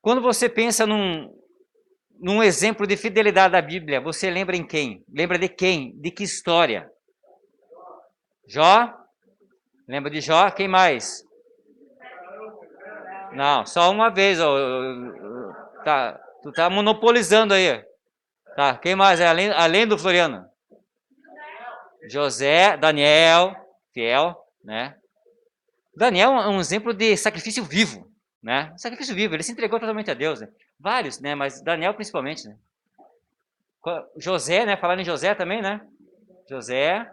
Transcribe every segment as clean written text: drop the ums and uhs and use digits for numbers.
Quando você pensa num exemplo de fidelidade da Bíblia, você lembra em quem? Lembra de quem? De que história? Jó? Lembra de Jó? Quem mais? Não, só uma vez. Tá, tu tá monopolizando aí. Tá, quem mais? Além do Floriano? José, Daniel, fiel, né? Daniel é um exemplo de sacrifício vivo, né? Sacrifício vivo, ele se entregou totalmente a Deus, né? Vários, né? Mas Daniel principalmente, né? José, né? Falaram em José também, né? José,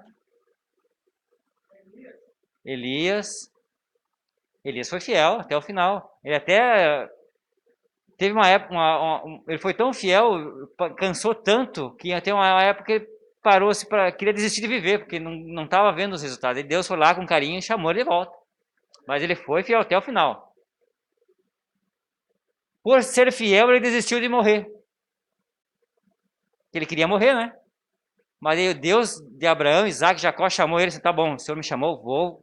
Elias foi fiel até o final. Ele até teve uma época, ele foi tão fiel, cansou tanto, que até uma época ele parou-se queria desistir de viver, porque não estava vendo os resultados. E Deus foi lá com carinho e chamou ele de volta. Mas ele foi fiel até o final. Por ser fiel, ele desistiu de morrer. Ele queria morrer, né? Mas aí Deus de Abraão, Isaac, Jacó chamou ele e disse, tá bom, o Senhor me chamou,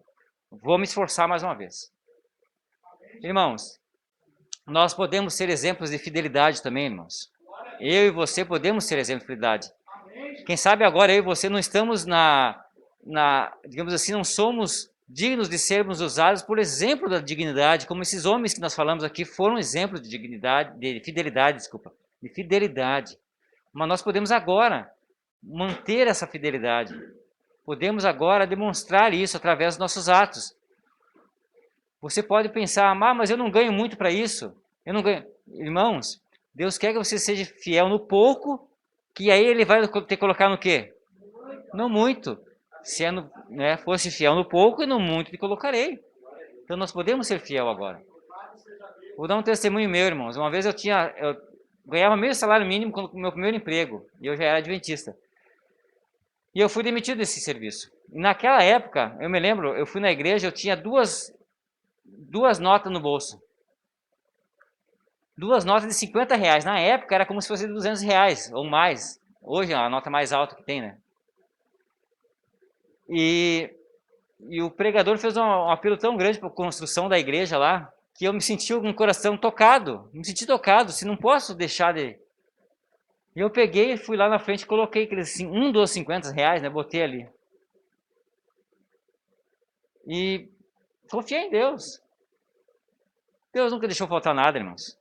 vou me esforçar mais uma vez. Irmãos, nós podemos ser exemplos de fidelidade também, irmãos. Eu e você podemos ser exemplos de fidelidade. Quem sabe agora eu e você não estamos digamos assim, não somos dignos de sermos usados por exemplo da dignidade, como esses homens que nós falamos aqui foram exemplos de dignidade, de fidelidade. Mas nós podemos agora manter essa fidelidade. Podemos agora demonstrar isso através dos nossos atos. Você pode pensar, mas eu não ganho muito para isso. Eu não ganho. Irmãos, Deus quer que você seja fiel no pouco, que aí Ele vai te colocar no quê? No muito. Se fosse fiel no pouco, e no muito te colocarei. Então nós podemos ser fiel agora. Vou dar um testemunho meu, irmãos. Uma vez eu ganhava meio salário mínimo no meu primeiro emprego, e eu já era adventista. E eu fui demitido desse serviço. E naquela época, eu me lembro, eu fui na igreja, eu tinha duas notas no bolso. 2 notas de R$50. Na época era como se fosse R$200 ou mais. Hoje é a nota mais alta que tem, né? E o pregador fez um apelo tão grande para a construção da igreja lá, que eu me senti com o coração tocado. Me senti tocado, se não posso deixar de... E eu peguei, fui lá na frente e coloquei um dos R$50, né? Botei ali. E confiei em Deus. Deus nunca deixou faltar nada, irmãos.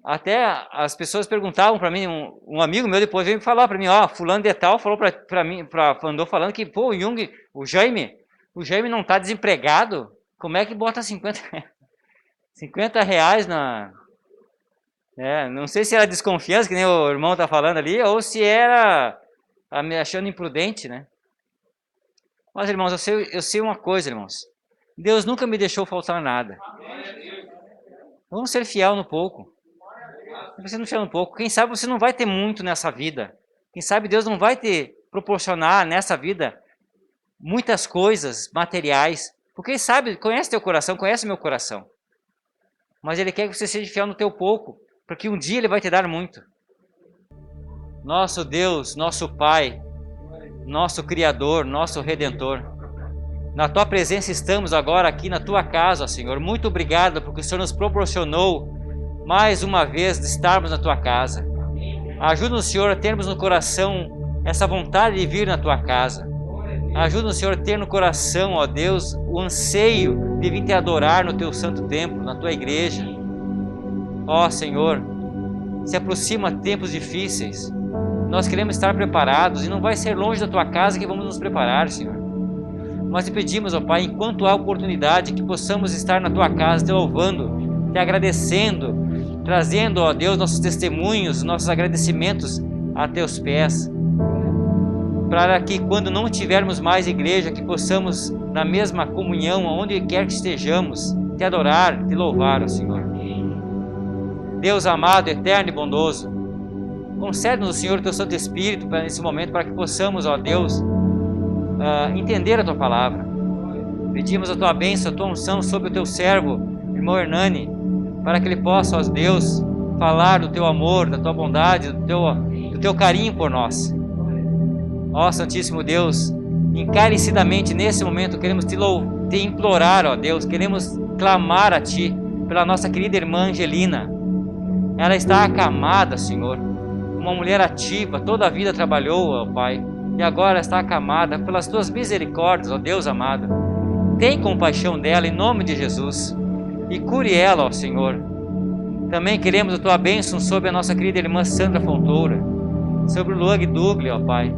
Até as pessoas perguntavam para mim, um amigo meu depois veio me falar para mim, fulano de tal falou para mim, andou falando que, o Jaime não está desempregado, como é que bota R$50 na... não sei se era desconfiança, que nem o irmão está falando ali, ou se era me achando imprudente, né? Mas, irmãos, eu sei uma coisa, irmãos, Deus nunca me deixou faltar nada. Vamos ser fiel no pouco. Você não fiel no pouco. Quem sabe você não vai ter muito nessa vida. Quem sabe Deus não vai te proporcionar nessa vida muitas coisas materiais. Porque Ele sabe, conhece teu coração, conhece meu coração. Mas Ele quer que você seja fiel no teu pouco, porque um dia Ele vai te dar muito. Nosso Deus, nosso Pai, nosso Criador, nosso Redentor. Na Tua presença estamos agora aqui na Tua casa, Senhor. Muito obrigado porque o Senhor nos proporcionou mais uma vez de estarmos na Tua casa. Ajuda-nos, Senhor, a termos no coração essa vontade de vir na Tua casa. Ajuda-nos, Senhor, a ter no coração, ó Deus, o anseio de vir te adorar no Teu santo templo, na Tua igreja. Ó Senhor, Se aproxima tempos difíceis. Nós queremos estar preparados e não vai ser longe da tua casa que vamos nos preparar, Senhor. Nós te pedimos, ó Pai, enquanto há oportunidade, que possamos estar na tua casa, te louvando, te agradecendo, trazendo, ó Deus, nossos testemunhos, nossos agradecimentos a teus pés. Para que quando não tivermos mais igreja, que possamos, na mesma comunhão, onde quer que estejamos, te adorar, te louvar, ó Senhor. Deus amado, eterno e bondoso, concede-nos, Senhor, o teu Santo Espírito nesse momento, para que possamos, ó Deus, entender a tua palavra. Pedimos a tua bênção, a tua unção sobre o teu servo, irmão Hernani, para que ele possa, ó Deus, falar do teu amor, da tua bondade, do teu carinho por nós. Ó Santíssimo Deus, encarecidamente nesse momento queremos te implorar, ó Deus, queremos clamar a Ti pela nossa querida irmã Angelina. Ela está acamada, Senhor, uma mulher ativa, toda a vida trabalhou, ó Pai, e agora está acamada pelas Tuas misericórdias, ó Deus amado. Tem compaixão dela em nome de Jesus e cure ela, ó Senhor. Também queremos a Tua bênção sobre a nossa querida irmã Sandra Fontoura, sobre o Luan Dugli, ó Pai.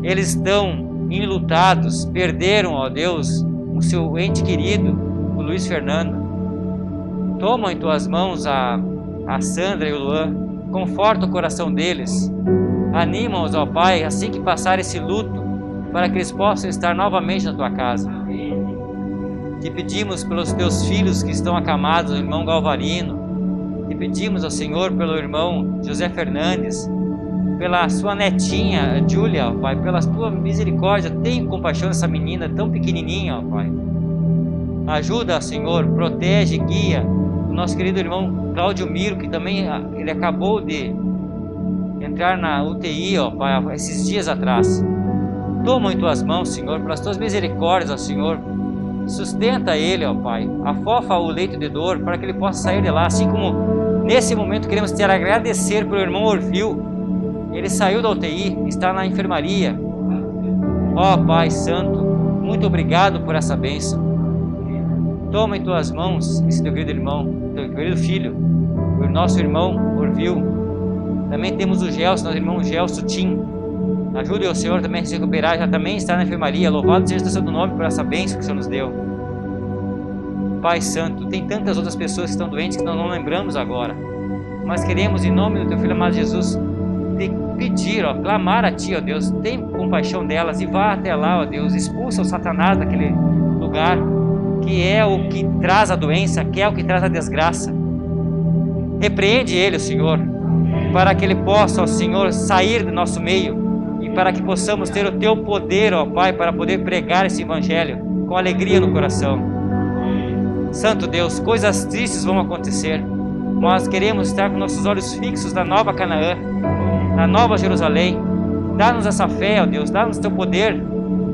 Eles estão enlutados, perderam, ó Deus, o seu ente querido, o Luiz Fernando. Toma em Tuas mãos a Sandra e o Luan, conforta o coração deles, anima-os, ó Pai, assim que passar esse luto, para que eles possam estar novamente na Tua casa. Te pedimos pelos Teus filhos que estão acamados, o irmão Galvarino. Te pedimos, ó Senhor, pelo irmão José Fernandes, pela sua netinha, Júlia, ó Pai, pela Tua misericórdia, tem compaixão dessa menina tão pequenininha, ó Pai. Ajuda, Senhor, protege, guia o nosso querido irmão Cláudio Miro, que também ele acabou de entrar na UTI, ó Pai, esses dias atrás. Toma em Tuas mãos, Senhor, pelas Tuas misericórdias, ó Senhor, sustenta ele, ó Pai, afofa o leito de dor, para que ele possa sair de lá, assim como nesse momento queremos te agradecer pelo irmão Orfil. Ele saiu da UTI, está na enfermaria. Ó Pai Santo, muito obrigado por essa bênção. Toma em Tuas mãos esse teu querido irmão, teu querido filho, o nosso irmão Orvil. Também temos o Gelson, nosso irmão Gelson Tim. Ajude o Senhor também a se recuperar, já também está na enfermaria. Louvado seja o Santo Nome por essa bênção que o Senhor nos deu. Pai Santo, tem tantas outras pessoas que estão doentes que nós não lembramos agora, mas queremos, em nome do Teu Filho amado Jesus, te pedir, ó, clamar a Ti, ó Deus, tem compaixão delas e vá até lá, ó Deus, expulsa o Satanás daquele lugar, que é o que traz a doença, que é o que traz a desgraça. Repreende ele, Senhor, para que ele possa, ó Senhor, sair do nosso meio e para que possamos ter o Teu poder, ó Pai, para poder pregar esse Evangelho com alegria no coração. Santo Deus, coisas tristes vão acontecer, mas queremos estar com nossos olhos fixos na nova Canaã, na nova Jerusalém. Dá-nos essa fé, ó Deus, dá-nos Teu poder,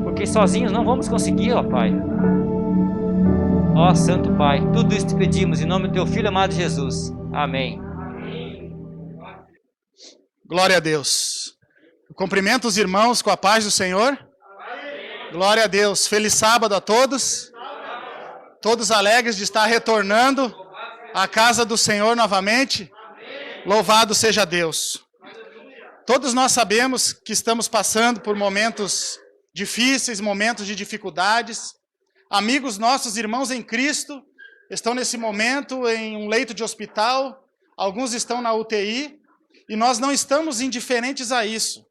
porque sozinhos não vamos conseguir, ó Pai. Ó Santo Pai, tudo isso te pedimos em nome do Teu Filho amado Jesus. Amém. Glória a Deus. Eu cumprimento os irmãos com a paz do Senhor. Glória a Deus. Feliz sábado a todos. Todos alegres de estar retornando à casa do Senhor novamente. Louvado seja Deus. Todos nós sabemos que estamos passando por momentos difíceis, momentos de dificuldades. Amigos nossos, irmãos em Cristo, estão nesse momento em um leito de hospital. Alguns estão na UTI. E nós não estamos indiferentes a isso.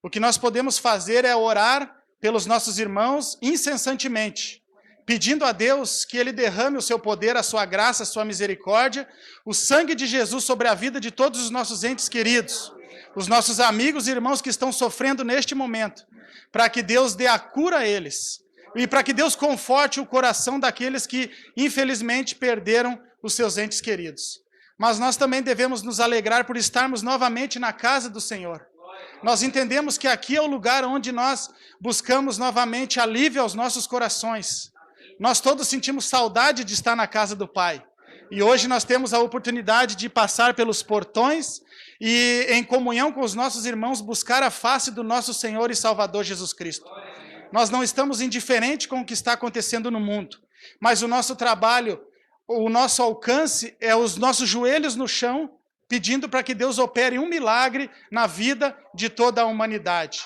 O que nós podemos fazer é orar pelos nossos irmãos incessantemente, pedindo a Deus que Ele derrame o seu poder, a sua graça, a sua misericórdia, o sangue de Jesus sobre a vida de todos os nossos entes queridos, os nossos amigos e irmãos que estão sofrendo neste momento, para que Deus dê a cura a eles, e para que Deus conforte o coração daqueles que, infelizmente, perderam os seus entes queridos. Mas nós também devemos nos alegrar por estarmos novamente na casa do Senhor. Nós entendemos que aqui é o lugar onde nós buscamos novamente alívio aos nossos corações. Nós todos sentimos saudade de estar na casa do Pai. E hoje nós temos a oportunidade de passar pelos portões e, em comunhão com os nossos irmãos, buscar a face do nosso Senhor e Salvador Jesus Cristo. Nós não estamos indiferentes com o que está acontecendo no mundo, mas o nosso trabalho, o nosso alcance é os nossos joelhos no chão, pedindo para que Deus opere um milagre na vida de toda a humanidade.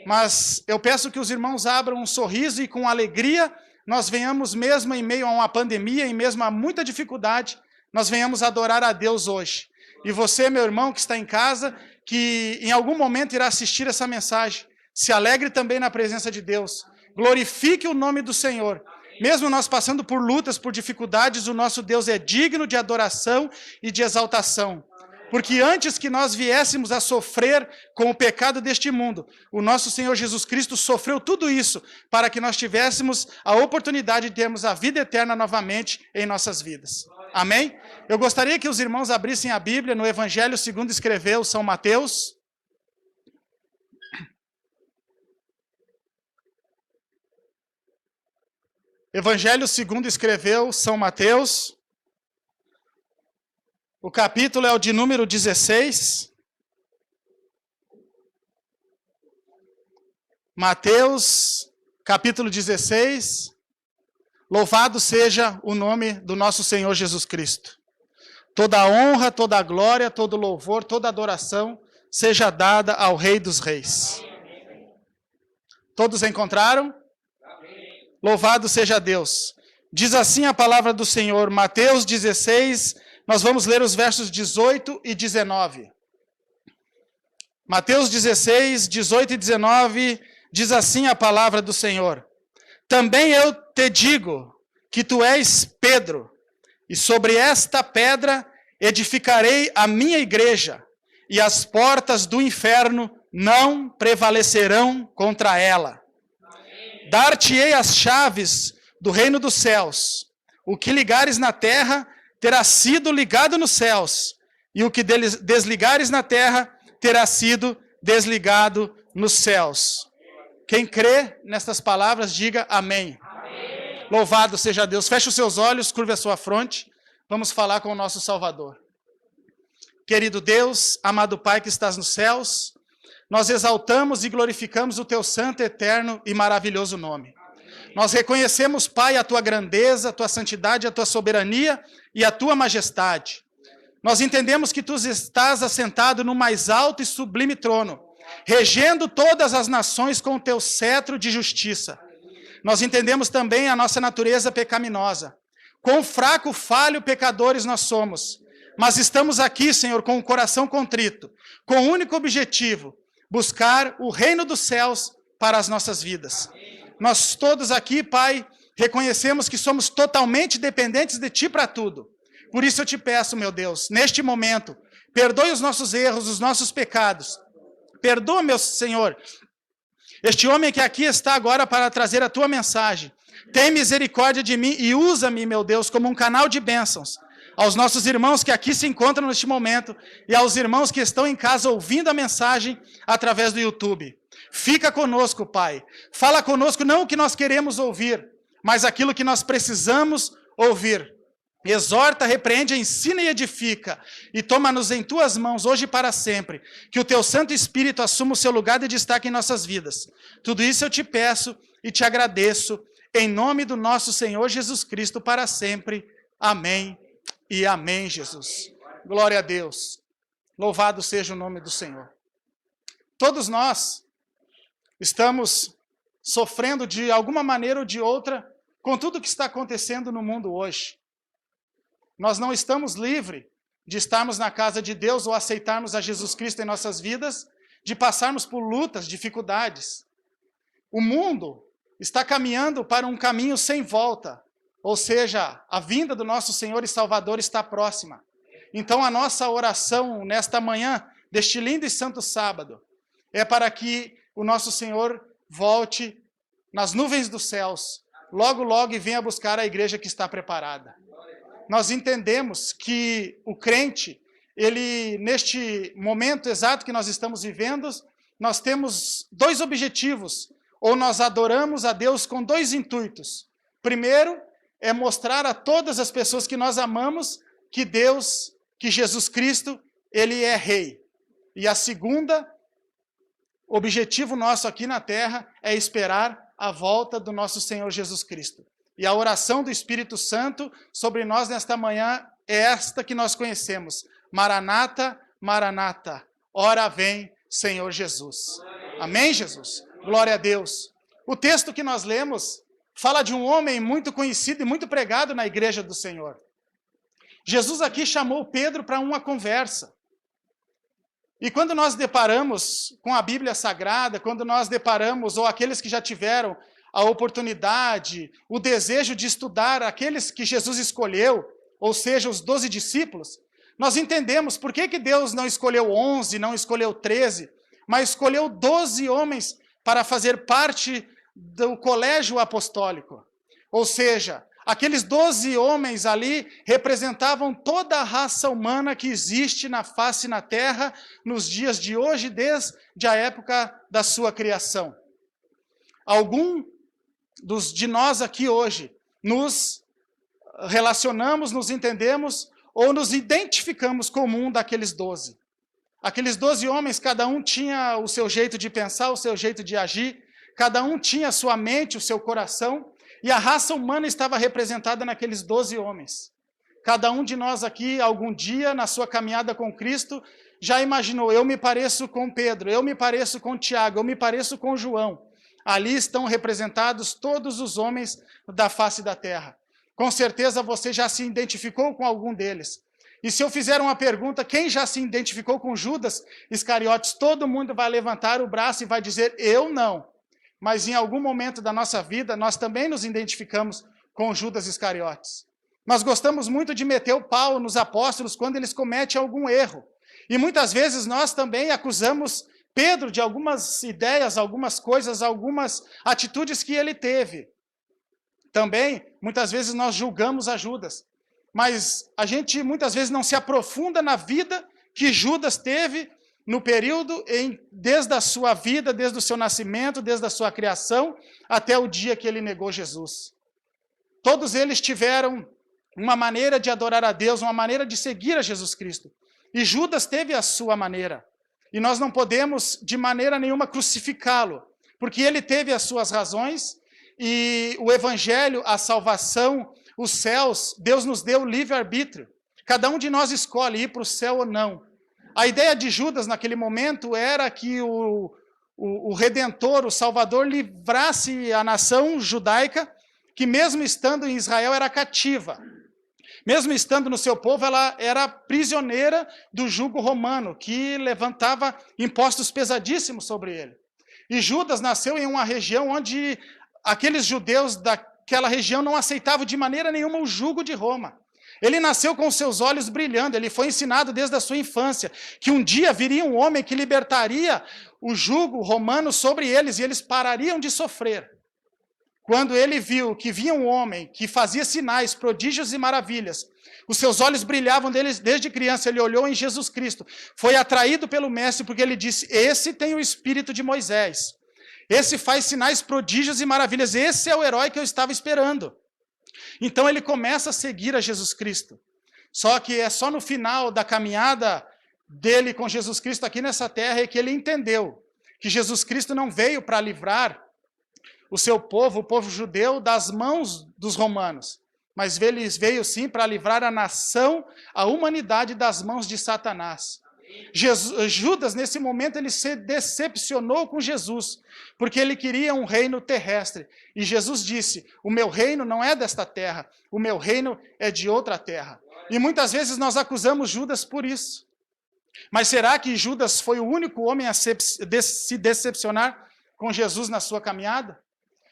Mas eu peço que os irmãos abram um sorriso e com alegria nós venhamos, mesmo em meio a uma pandemia, e mesmo a muita dificuldade, nós venhamos adorar a Deus hoje. E você, meu irmão, que está em casa, que em algum momento irá assistir essa mensagem, se alegre também na presença de Deus. Glorifique o nome do Senhor. Mesmo nós passando por lutas, por dificuldades, o nosso Deus é digno de adoração e de exaltação. Porque antes que nós viéssemos a sofrer com o pecado deste mundo, o nosso Senhor Jesus Cristo sofreu tudo isso para que nós tivéssemos a oportunidade de termos a vida eterna novamente em nossas vidas. Amém? Eu gostaria que os irmãos abrissem a Bíblia no Evangelho segundo escreveu São Mateus. Evangelho segundo escreveu São Mateus. O capítulo é o de número 16. Mateus, capítulo 16. Louvado seja o nome do nosso Senhor Jesus Cristo. Toda a honra, toda a glória, todo louvor, toda adoração seja dada ao Rei dos Reis. Todos encontraram? Louvado seja Deus. Diz assim a palavra do Senhor, Mateus 16, nós vamos ler os versos 18 e 19. Mateus 16, 18 e 19, diz assim a palavra do Senhor. Também eu te digo que tu és Pedro, e sobre esta pedra edificarei a minha igreja, e as portas do inferno não prevalecerão contra ela. Dar-te-ei as chaves do reino dos céus. O que ligares na terra terá sido ligado nos céus, e o que desligares na terra terá sido desligado nos céus. Quem crê nestas palavras, diga amém. Amém. Louvado seja Deus. Feche os seus olhos, curve a sua fronte. Vamos falar com o nosso Salvador. Querido Deus, amado Pai que estás nos céus, nós exaltamos e glorificamos o teu santo, eterno e maravilhoso nome. Nós reconhecemos, Pai, a tua grandeza, a tua santidade, a tua soberania e a tua majestade. Nós entendemos que tu estás assentado no mais alto e sublime trono, regendo todas as nações com o teu cetro de justiça. Nós entendemos também a nossa natureza pecaminosa. Quão fraco, falho, pecadores nós somos. Mas estamos aqui, Senhor, com o coração contrito, com o único objetivo, buscar o reino dos céus para as nossas vidas. Nós todos aqui, Pai, reconhecemos que somos totalmente dependentes de Ti para tudo. Por isso eu te peço, meu Deus, neste momento, perdoe os nossos erros, os nossos pecados. Perdoa, meu Senhor, este homem que aqui está agora para trazer a Tua mensagem. Tem misericórdia de mim e usa-me, meu Deus, como um canal de bênçãos. Aos nossos irmãos que aqui se encontram neste momento e aos irmãos que estão em casa ouvindo a mensagem através do YouTube. Fica conosco, Pai. Fala conosco não o que nós queremos ouvir, mas aquilo que nós precisamos ouvir. Exorta, repreende, ensina e edifica. E toma-nos em Tuas mãos, hoje e para sempre. Que o Teu Santo Espírito assuma o seu lugar de destaque em nossas vidas. Tudo isso eu te peço e te agradeço, em nome do nosso Senhor Jesus Cristo, para sempre. Amém e amém, Jesus. Glória a Deus. Louvado seja o nome do Senhor. Todos nós estamos sofrendo de alguma maneira ou de outra com tudo o que está acontecendo no mundo hoje. Nós não estamos livres de estarmos na casa de Deus ou aceitarmos a Jesus Cristo em nossas vidas, de passarmos por lutas, dificuldades. O mundo está caminhando para um caminho sem volta, ou seja, a vinda do nosso Senhor e Salvador está próxima. Então a nossa oração nesta manhã, deste lindo e santo sábado, é para que o nosso Senhor volte nas nuvens dos céus, logo, logo, e venha buscar a igreja que está preparada. Nós entendemos que o crente, ele, neste momento exato que nós estamos vivendo, nós temos dois objetivos, ou nós adoramos a Deus com dois intuitos. Primeiro, é mostrar a todas as pessoas que nós amamos que Deus, que Jesus Cristo, Ele é Rei. E a segunda, objetivo nosso aqui na terra é esperar a volta do nosso Senhor Jesus Cristo. E a oração do Espírito Santo sobre nós nesta manhã é esta que nós conhecemos. Maranata, Maranata, ora vem, Senhor Jesus. Amém, Jesus? Glória a Deus. O texto que nós lemos fala de um homem muito conhecido e muito pregado na igreja do Senhor. Jesus aqui chamou Pedro para uma conversa. E quando nós deparamos com a Bíblia Sagrada, quando nós deparamos, ou aqueles que já tiveram a oportunidade, o desejo de estudar aqueles que Jesus escolheu, ou seja, os 12 discípulos, nós entendemos por que Deus não escolheu 11, não escolheu 13, mas escolheu 12 homens para fazer parte do colégio apostólico. Ou seja, aqueles 12 homens ali representavam toda a raça humana que existe na face na terra nos dias de hoje, desde a época da sua criação. Algum de nós aqui hoje nos relacionamos, nos entendemos ou nos identificamos como um daqueles 12. Aqueles 12 homens, cada um tinha o seu jeito de pensar, o seu jeito de agir, cada um tinha a sua mente, o seu coração, e a raça humana estava representada naqueles 12 homens. Cada um de nós aqui, algum dia, na sua caminhada com Cristo, já imaginou, eu me pareço com Pedro, eu me pareço com Tiago, eu me pareço com João. Ali estão representados todos os homens da face da terra. Com certeza você já se identificou com algum deles. E se eu fizer uma pergunta, quem já se identificou com Judas Iscariotes, todo mundo vai levantar o braço e vai dizer, eu não. Mas em algum momento da nossa vida, nós também nos identificamos com Judas Iscariotes. Nós gostamos muito de meter o pau nos apóstolos quando eles cometem algum erro. E muitas vezes nós também acusamos Pedro de algumas ideias, algumas coisas, algumas atitudes que ele teve. Também, muitas vezes nós julgamos a Judas. Mas a gente muitas vezes não se aprofunda na vida que Judas teve no período, desde a sua vida, desde o seu nascimento, desde a sua criação, até o dia que ele negou Jesus. Todos eles tiveram uma maneira de adorar a Deus, uma maneira de seguir a Jesus Cristo. E Judas teve a sua maneira. E nós não podemos, de maneira nenhuma, crucificá-lo, porque ele teve as suas razões, e o evangelho, a salvação, os céus, Deus nos deu livre-arbítrio. Cada um de nós escolhe ir para o céu ou não. A ideia de Judas naquele momento era que o Redentor, o Salvador, livrasse a nação judaica, que mesmo estando em Israel era cativa. Mesmo estando no seu povo, ela era prisioneira do jugo romano, que levantava impostos pesadíssimos sobre ele. E Judas nasceu em uma região onde aqueles judeus daquela região não aceitavam de maneira nenhuma o jugo de Roma. Ele nasceu com os seus olhos brilhando, ele foi ensinado desde a sua infância que um dia viria um homem que libertaria o jugo romano sobre eles e eles parariam de sofrer. Quando ele viu que vinha um homem que fazia sinais, prodígios e maravilhas, os seus olhos brilhavam deles desde criança, ele olhou em Jesus Cristo, foi atraído pelo mestre porque ele disse, esse tem o espírito de Moisés, esse faz sinais, prodígios e maravilhas, esse é o herói que eu estava esperando. Então ele começa a seguir a Jesus Cristo. Só que é só no final da caminhada dele com Jesus Cristo aqui nessa terra é que ele entendeu que Jesus Cristo não veio para livrar o seu povo, o povo judeu, das mãos dos romanos, mas ele veio sim para livrar a nação, a humanidade das mãos de Satanás. Judas, nesse momento, ele se decepcionou com Jesus, porque ele queria um reino terrestre. E Jesus disse, o meu reino não é desta terra, o meu reino é de outra terra. E muitas vezes nós acusamos Judas por isso. Mas será que Judas foi o único homem a se decepcionar com Jesus na sua caminhada?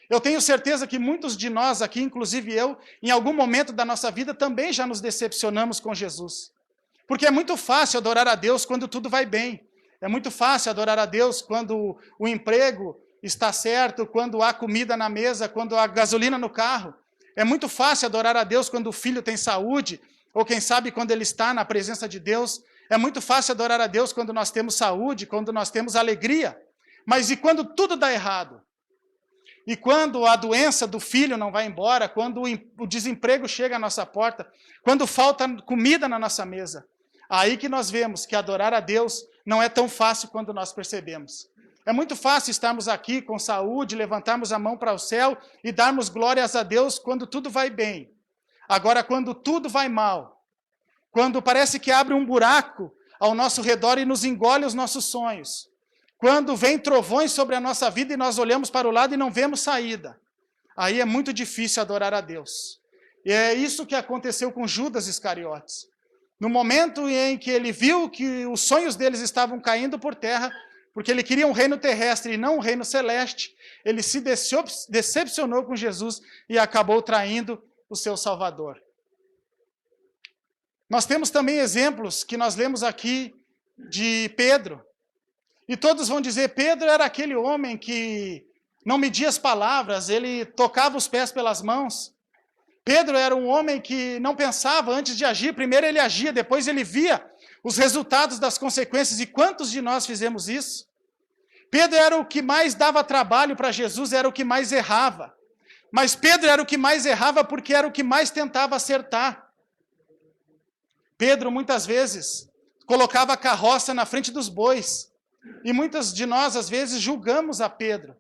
Eu tenho certeza que muitos de nós aqui, inclusive eu, em algum momento da nossa vida também já nos decepcionamos com Jesus. Porque é muito fácil adorar a Deus quando tudo vai bem. É muito fácil adorar a Deus quando o emprego está certo, quando há comida na mesa, quando há gasolina no carro. É muito fácil adorar a Deus quando o filho tem saúde, ou quem sabe quando ele está na presença de Deus. É muito fácil adorar a Deus quando nós temos saúde, quando nós temos alegria. Mas e quando tudo dá errado? E quando a doença do filho não vai embora, quando o desemprego chega à nossa porta, quando falta comida na nossa mesa? Aí que nós vemos que adorar a Deus não é tão fácil quando nós percebemos. É muito fácil estarmos aqui com saúde, levantarmos a mão para o céu e darmos glórias a Deus quando tudo vai bem. Agora, quando tudo vai mal, quando parece que abre um buraco ao nosso redor e nos engole os nossos sonhos, quando vem trovões sobre a nossa vida e nós olhamos para o lado e não vemos saída, aí é muito difícil adorar a Deus. E é isso que aconteceu com Judas Iscariotes. No momento em que ele viu que os sonhos deles estavam caindo por terra, porque ele queria um reino terrestre e não um reino celeste, ele se decepcionou com Jesus e acabou traindo o seu Salvador. Nós temos também exemplos que nós lemos aqui de Pedro. E todos vão dizer, Pedro era aquele homem que não media as palavras, ele tocava os pés pelas mãos. Pedro era um homem que não pensava antes de agir, primeiro ele agia, depois ele via os resultados das consequências. E quantos de nós fizemos isso? Pedro era o que mais dava trabalho para Jesus, era o que mais errava. Mas Pedro era o que mais errava porque era o que mais tentava acertar. Pedro, muitas vezes, colocava a carroça na frente dos bois. E muitas de nós, às vezes, julgamos a Pedro.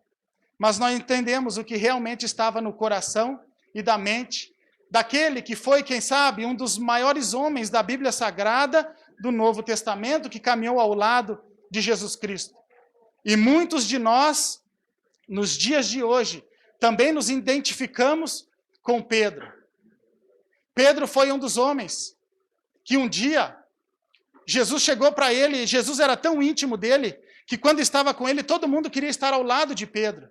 Mas nós entendemos o que realmente estava no coração e da mente daquele que foi, quem sabe, um dos maiores homens da Bíblia Sagrada do Novo Testamento, que caminhou ao lado de Jesus Cristo. E muitos de nós, nos dias de hoje, também nos identificamos com Pedro. Pedro foi um dos homens que um dia Jesus chegou para ele, Jesus era tão íntimo dele, que quando estava com ele, todo mundo queria estar ao lado de Pedro.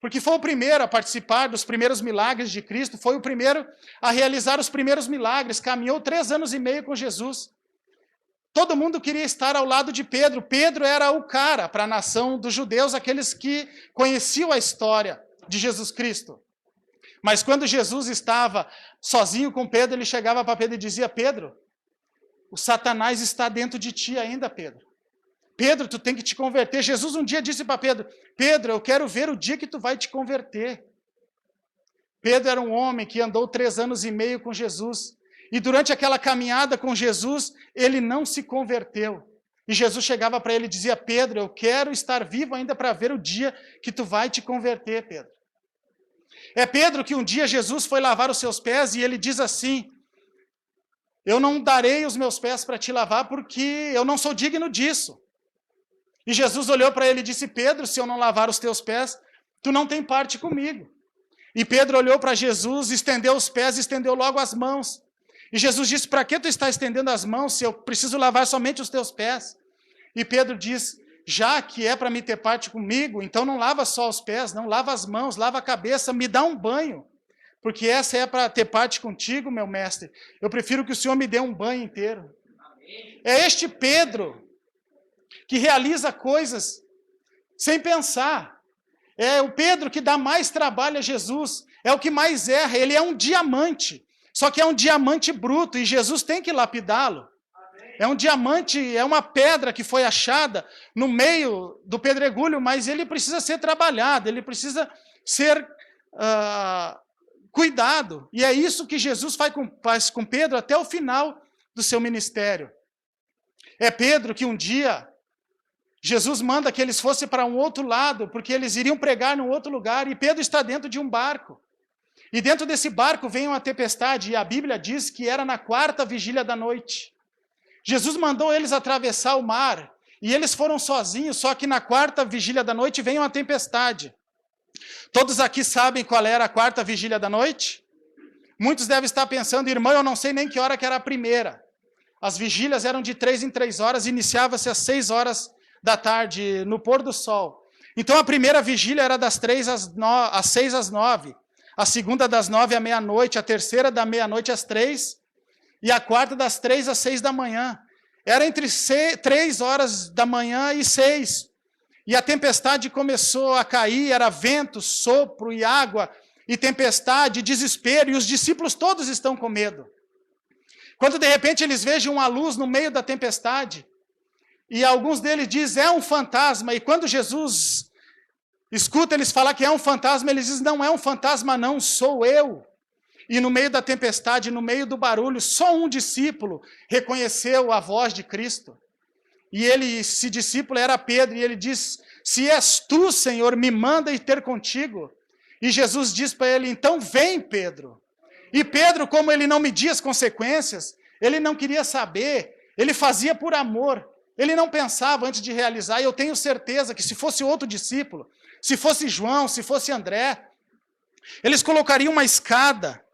Porque foi o primeiro a participar dos primeiros milagres de Cristo, foi o primeiro a realizar os primeiros milagres, caminhou 3 anos e meio com Jesus. Todo mundo queria estar ao lado de Pedro. Pedro era o cara para a nação dos judeus, aqueles que conheciam a história de Jesus Cristo. Mas quando Jesus estava sozinho com Pedro, ele chegava para Pedro e dizia, Pedro, o Satanás está dentro de ti ainda, Pedro. Pedro, tu tem que te converter. Jesus um dia disse para Pedro, Pedro, eu quero ver o dia que tu vai te converter. Pedro era um homem que andou 3 anos e meio com Jesus. E durante aquela caminhada com Jesus, ele não se converteu. E Jesus chegava para ele e dizia, Pedro, eu quero estar vivo ainda para ver o dia que tu vai te converter, Pedro. É Pedro que um dia Jesus foi lavar os seus pés e ele diz assim, eu não darei os meus pés para te lavar porque eu não sou digno disso. E Jesus olhou para ele e disse, Pedro, se eu não lavar os teus pés, tu não tem parte comigo. E Pedro olhou para Jesus, estendeu os pés, estendeu logo as mãos. E Jesus disse, para que tu está estendendo as mãos se eu preciso lavar somente os teus pés? E Pedro diz, já que é para me ter parte comigo, então não lava só os pés, não lava as mãos, lava a cabeça, me dá um banho. Porque essa é para ter parte contigo, meu mestre. Eu prefiro que o Senhor me dê um banho inteiro. É este Pedro que realiza coisas sem pensar. É o Pedro que dá mais trabalho a Jesus. É o que mais erra. Ele é um diamante. Só que é um diamante bruto e Jesus tem que lapidá-lo. É um diamante, é uma pedra que foi achada no meio do pedregulho, mas ele precisa ser trabalhado, ele precisa ser cuidado. E é isso que Jesus faz com Pedro até o final do seu ministério. É Pedro que um dia Jesus manda que eles fossem para um outro lado, porque eles iriam pregar num outro lugar, e Pedro está dentro de um barco. E dentro desse barco vem uma tempestade, e a Bíblia diz que era na 4ª vigília da noite. Jesus mandou eles atravessar o mar, e eles foram sozinhos, só que na 4ª vigília da noite vem uma tempestade. Todos aqui sabem qual era a 4ª vigília da noite? Muitos devem estar pensando, irmão, eu não sei nem que hora que era a primeira. As vigílias eram de 3 em 3 horas, iniciava-se às 6 horas da tarde, no pôr do sol. Então a primeira vigília era das 6 às 9, a segunda das 9 à meia-noite, a terceira da meia-noite às 3, e a quarta das 3 às 6 da manhã. Era entre 3 horas da manhã e 6. E a tempestade começou a cair, era vento, sopro e água, e tempestade, desespero, e os discípulos todos estão com medo. Quando de repente eles vejam uma luz no meio da tempestade, e alguns deles dizem, é um fantasma, e quando Jesus escuta eles falar que é um fantasma, eles dizem, não é um fantasma não, sou eu. E no meio da tempestade, no meio do barulho, só um discípulo reconheceu a voz de Cristo. E esse discípulo era Pedro, e ele diz, se és tu, Senhor, me manda ir ter contigo. E Jesus diz para ele, então vem, Pedro. E Pedro, como ele não media as consequências, ele não queria saber, ele fazia por amor. Ele não pensava antes de realizar, e eu tenho certeza que se fosse outro discípulo, se fosse João, se fosse André, eles colocariam uma escada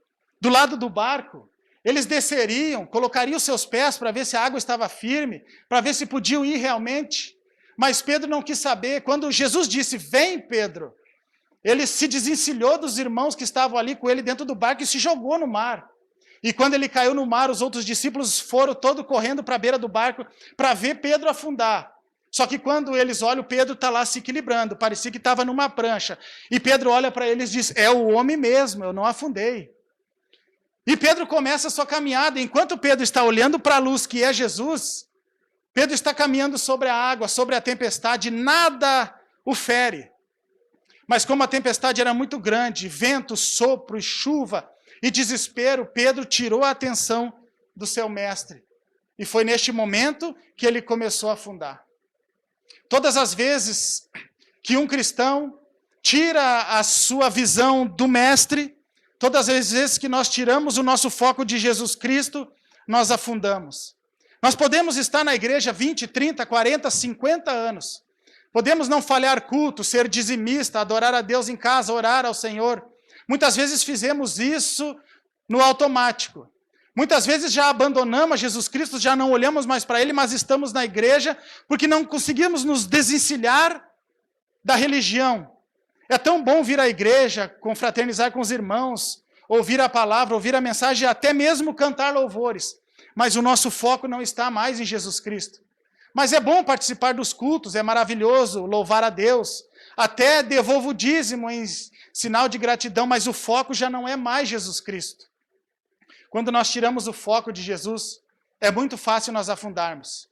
do lado do barco, eles desceriam, colocariam seus pés para ver se a água estava firme, para ver se podiam ir realmente. Mas Pedro não quis saber. Quando Jesus disse, vem Pedro, ele se desencilhou dos irmãos que estavam ali com ele dentro do barco e se jogou no mar. E quando ele caiu no mar, os outros discípulos foram todos correndo para a beira do barco para ver Pedro afundar. Só que quando eles olham, Pedro está lá se equilibrando, parecia que estava numa prancha. E Pedro olha para eles e diz, é o homem mesmo, eu não afundei. E Pedro começa a sua caminhada. Enquanto Pedro está olhando para a luz, que é Jesus, Pedro está caminhando sobre a água, sobre a tempestade, nada o fere. Mas como a tempestade era muito grande, vento, sopro e chuva e desespero, Pedro tirou a atenção do seu mestre. E foi neste momento que ele começou a afundar. Todas as vezes que um cristão tira a sua visão do mestre, todas as vezes que nós tiramos o nosso foco de Jesus Cristo, nós afundamos. Nós podemos estar na igreja 20, 30, 40, 50 anos. Podemos não falhar culto, ser dizimista, adorar a Deus em casa, orar ao Senhor. Muitas vezes fizemos isso no automático. Muitas vezes já abandonamos Jesus Cristo, já não olhamos mais para Ele, mas estamos na igreja porque não conseguimos nos desencilhar da religião. É tão bom vir à igreja, confraternizar com os irmãos, ouvir a palavra, ouvir a mensagem, até mesmo cantar louvores. Mas o nosso foco não está mais em Jesus Cristo. Mas é bom participar dos cultos, é maravilhoso louvar a Deus. Até devolvo o dízimo em sinal de gratidão, mas o foco já não é mais Jesus Cristo. Quando nós tiramos o foco de Jesus, é muito fácil nós afundarmos.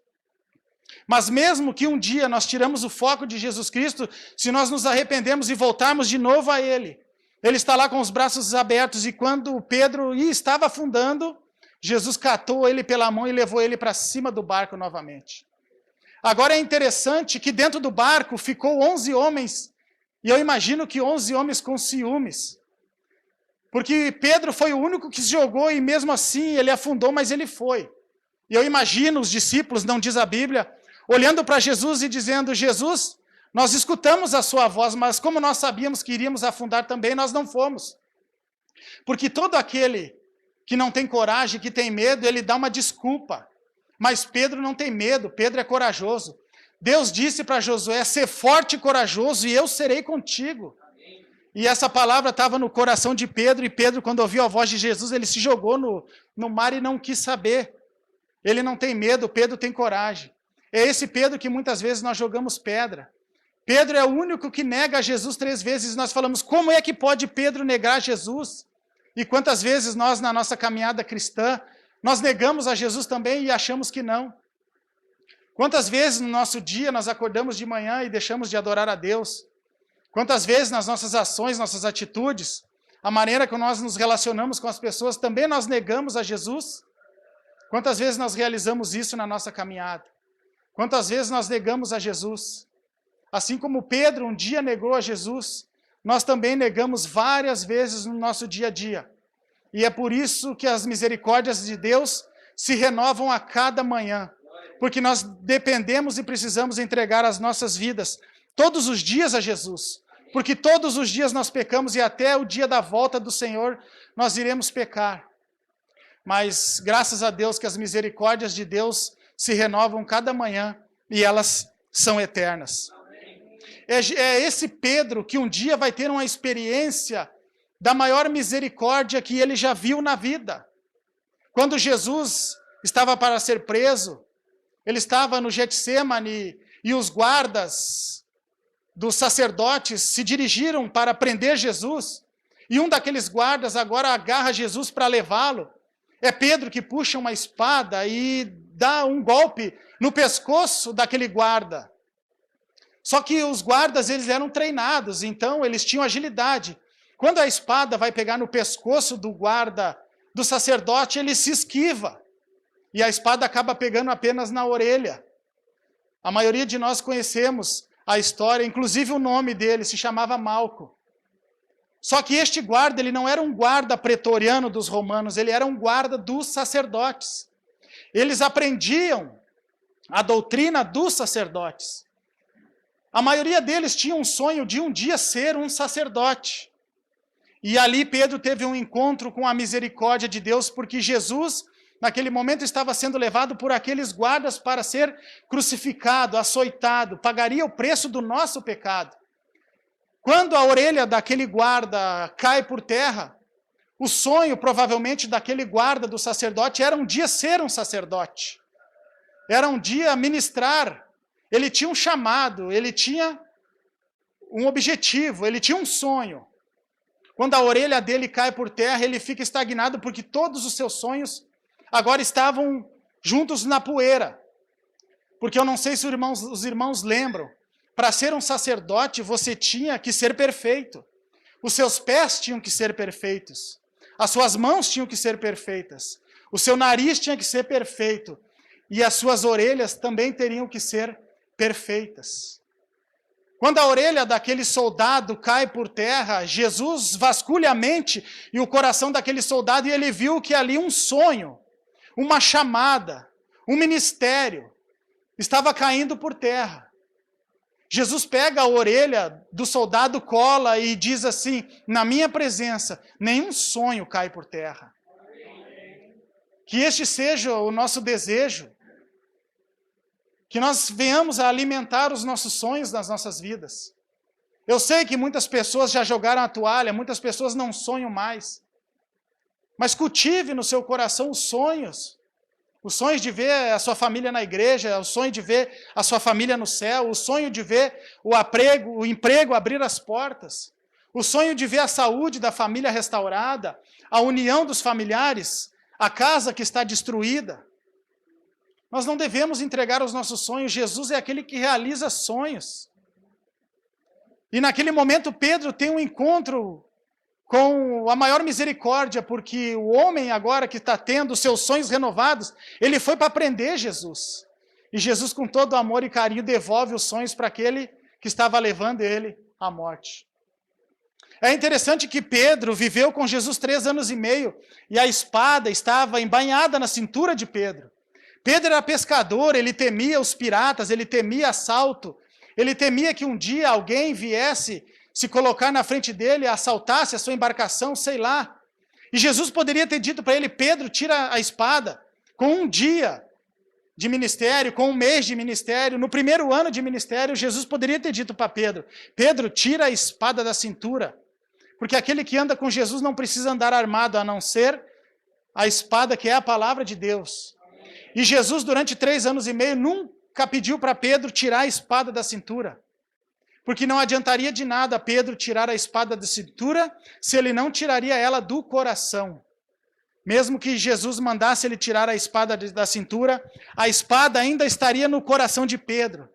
Mas mesmo que um dia nós tiramos o foco de Jesus Cristo, se nós nos arrependemos e voltarmos de novo a Ele, Ele está lá com os braços abertos, e quando Pedro estava afundando, Jesus catou ele pela mão e levou ele para cima do barco novamente. Agora é interessante que dentro do barco ficou 11 homens, e eu imagino que 11 homens com ciúmes. Porque Pedro foi o único que se jogou e mesmo assim ele afundou, mas ele foi. E eu imagino os discípulos, não diz a Bíblia, olhando para Jesus e dizendo, Jesus, nós escutamos a sua voz, mas como nós sabíamos que iríamos afundar também, nós não fomos. Porque todo aquele que não tem coragem, que tem medo, ele dá uma desculpa. Mas Pedro não tem medo, Pedro é corajoso. Deus disse para Josué, ser forte e corajoso e eu serei contigo. E essa palavra estava no coração de Pedro, e Pedro, quando ouviu a voz de Jesus, ele se jogou no mar e não quis saber. Ele não tem medo, Pedro tem coragem. É esse Pedro que muitas vezes nós jogamos pedra. Pedro é o único que nega a Jesus 3 vezes, e nós falamos, como é que pode Pedro negar Jesus? E quantas vezes nós, na nossa caminhada cristã, nós negamos a Jesus também e achamos que não? Quantas vezes no nosso dia nós acordamos de manhã e deixamos de adorar a Deus? Quantas vezes nas nossas ações, nossas atitudes, a maneira que nós nos relacionamos com as pessoas, também nós negamos a Jesus? Quantas vezes nós realizamos isso na nossa caminhada? Quantas vezes nós negamos a Jesus? Assim como Pedro um dia negou a Jesus, nós também negamos várias vezes no nosso dia a dia. E é por isso que as misericórdias de Deus se renovam a cada manhã. Porque nós dependemos e precisamos entregar as nossas vidas todos os dias a Jesus. Porque todos os dias nós pecamos e até o dia da volta do Senhor nós iremos pecar. Mas graças a Deus que as misericórdias de Deus se renovam cada manhã e elas são eternas. É esse Pedro que um dia vai ter uma experiência da maior misericórdia que ele já viu na vida. Quando Jesus estava para ser preso, ele estava no Getsêmani e os guardas dos sacerdotes se dirigiram para prender Jesus, e um daqueles guardas agora agarra Jesus para levá-lo. É Pedro que puxa uma espada e dá um golpe no pescoço daquele guarda. Só que os guardas, eles eram treinados, então eles tinham agilidade. Quando a espada vai pegar no pescoço do guarda, do sacerdote, ele se esquiva. E a espada acaba pegando apenas na orelha. A maioria de nós conhecemos a história, inclusive o nome dele, se chamava Malco. Só que este guarda, ele não era um guarda pretoriano dos romanos, ele era um guarda dos sacerdotes. eles aprendiam a doutrina dos sacerdotes. A maioria deles tinha um sonho de um dia ser um sacerdote. E ali Pedro teve um encontro com a misericórdia de Deus, porque Jesus, naquele momento, estava sendo levado por aqueles guardas para ser crucificado, açoitado, pagaria o preço do nosso pecado. Quando a orelha daquele guarda cai por terra, o sonho, provavelmente, daquele guarda do sacerdote era um dia ser um sacerdote. Era um dia ministrar. Ele tinha um chamado, ele tinha um objetivo, ele tinha um sonho. Quando a orelha dele cai por terra, ele fica estagnado porque todos os seus sonhos agora estavam juntos na poeira. Porque eu não sei se os irmãos lembram, para ser um sacerdote você tinha que ser perfeito. Os seus pés tinham que ser perfeitos. As suas mãos tinham que ser perfeitas. O seu nariz tinha que ser perfeito. E as suas orelhas também teriam que ser perfeitas. Quando a orelha daquele soldado cai por terra, Jesus vasculha a mente e o coração daquele soldado e ele viu que ali um sonho, uma chamada, um ministério estava caindo por terra. Jesus pega a orelha do soldado, cola e diz assim: na minha presença, nenhum sonho cai por terra. Que este seja o nosso desejo. Que nós venhamos a alimentar os nossos sonhos nas nossas vidas. Eu sei que muitas pessoas já jogaram a toalha, muitas pessoas não sonham mais. Mas cultive no seu coração os sonhos. Os sonhos de ver a sua família na igreja, o sonho de ver a sua família no céu, o sonho de ver o emprego abrir as portas, o sonho de ver a saúde da família restaurada, a união dos familiares, a casa que está destruída. Nós não devemos entregar os nossos sonhos. Jesus é aquele que realiza sonhos. E naquele momento Pedro tem um encontro com a maior misericórdia, porque o homem agora que está tendo os seus sonhos renovados, ele foi para prender Jesus. E Jesus, com todo amor e carinho, devolve os sonhos para aquele que estava levando ele à morte. É interessante que Pedro viveu com Jesus 3 anos e meio, e a espada estava embainhada na cintura de Pedro. Pedro era pescador, ele temia os piratas, ele temia assalto, ele temia que um dia alguém viesse se colocar na frente dele, assaltasse a sua embarcação, sei lá. E Jesus poderia ter dito para ele: Pedro, tira a espada. Com um dia de ministério, com um mês de ministério, no primeiro ano de ministério, Jesus poderia ter dito para Pedro: Pedro, tira a espada da cintura. Porque aquele que anda com Jesus não precisa andar armado, a não ser a espada que é a palavra de Deus. E Jesus, durante 3 anos e meio, nunca pediu para Pedro tirar a espada da cintura. Porque não adiantaria de nada Pedro tirar a espada da cintura se ele não tiraria ela do coração. Mesmo que Jesus mandasse ele tirar a espada da cintura, a espada ainda estaria no coração de Pedro.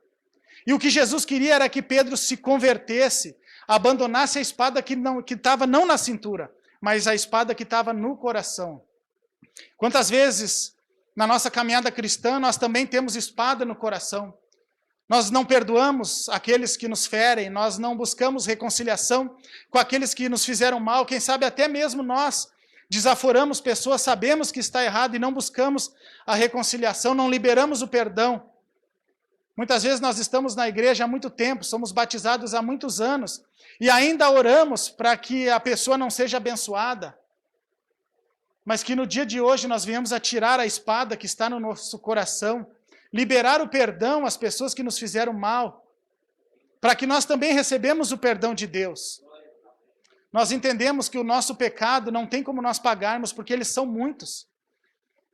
E o que Jesus queria era que Pedro se convertesse, abandonasse a espada que estava não na cintura, mas a espada que estava no coração. Quantas vezes na nossa caminhada cristã nós também temos espada no coração? Nós não perdoamos aqueles que nos ferem, nós não buscamos reconciliação com aqueles que nos fizeram mal, quem sabe até mesmo nós desaforamos pessoas, sabemos que está errado e não buscamos a reconciliação, não liberamos o perdão. Muitas vezes nós estamos na igreja há muito tempo, somos batizados há muitos anos e ainda oramos para que a pessoa não seja abençoada, mas que no dia de hoje nós venhamos a tirar a espada que está no nosso coração, liberar o perdão às pessoas que nos fizeram mal, para que nós também recebemos o perdão de Deus. Nós entendemos que o nosso pecado não tem como nós pagarmos, porque eles são muitos.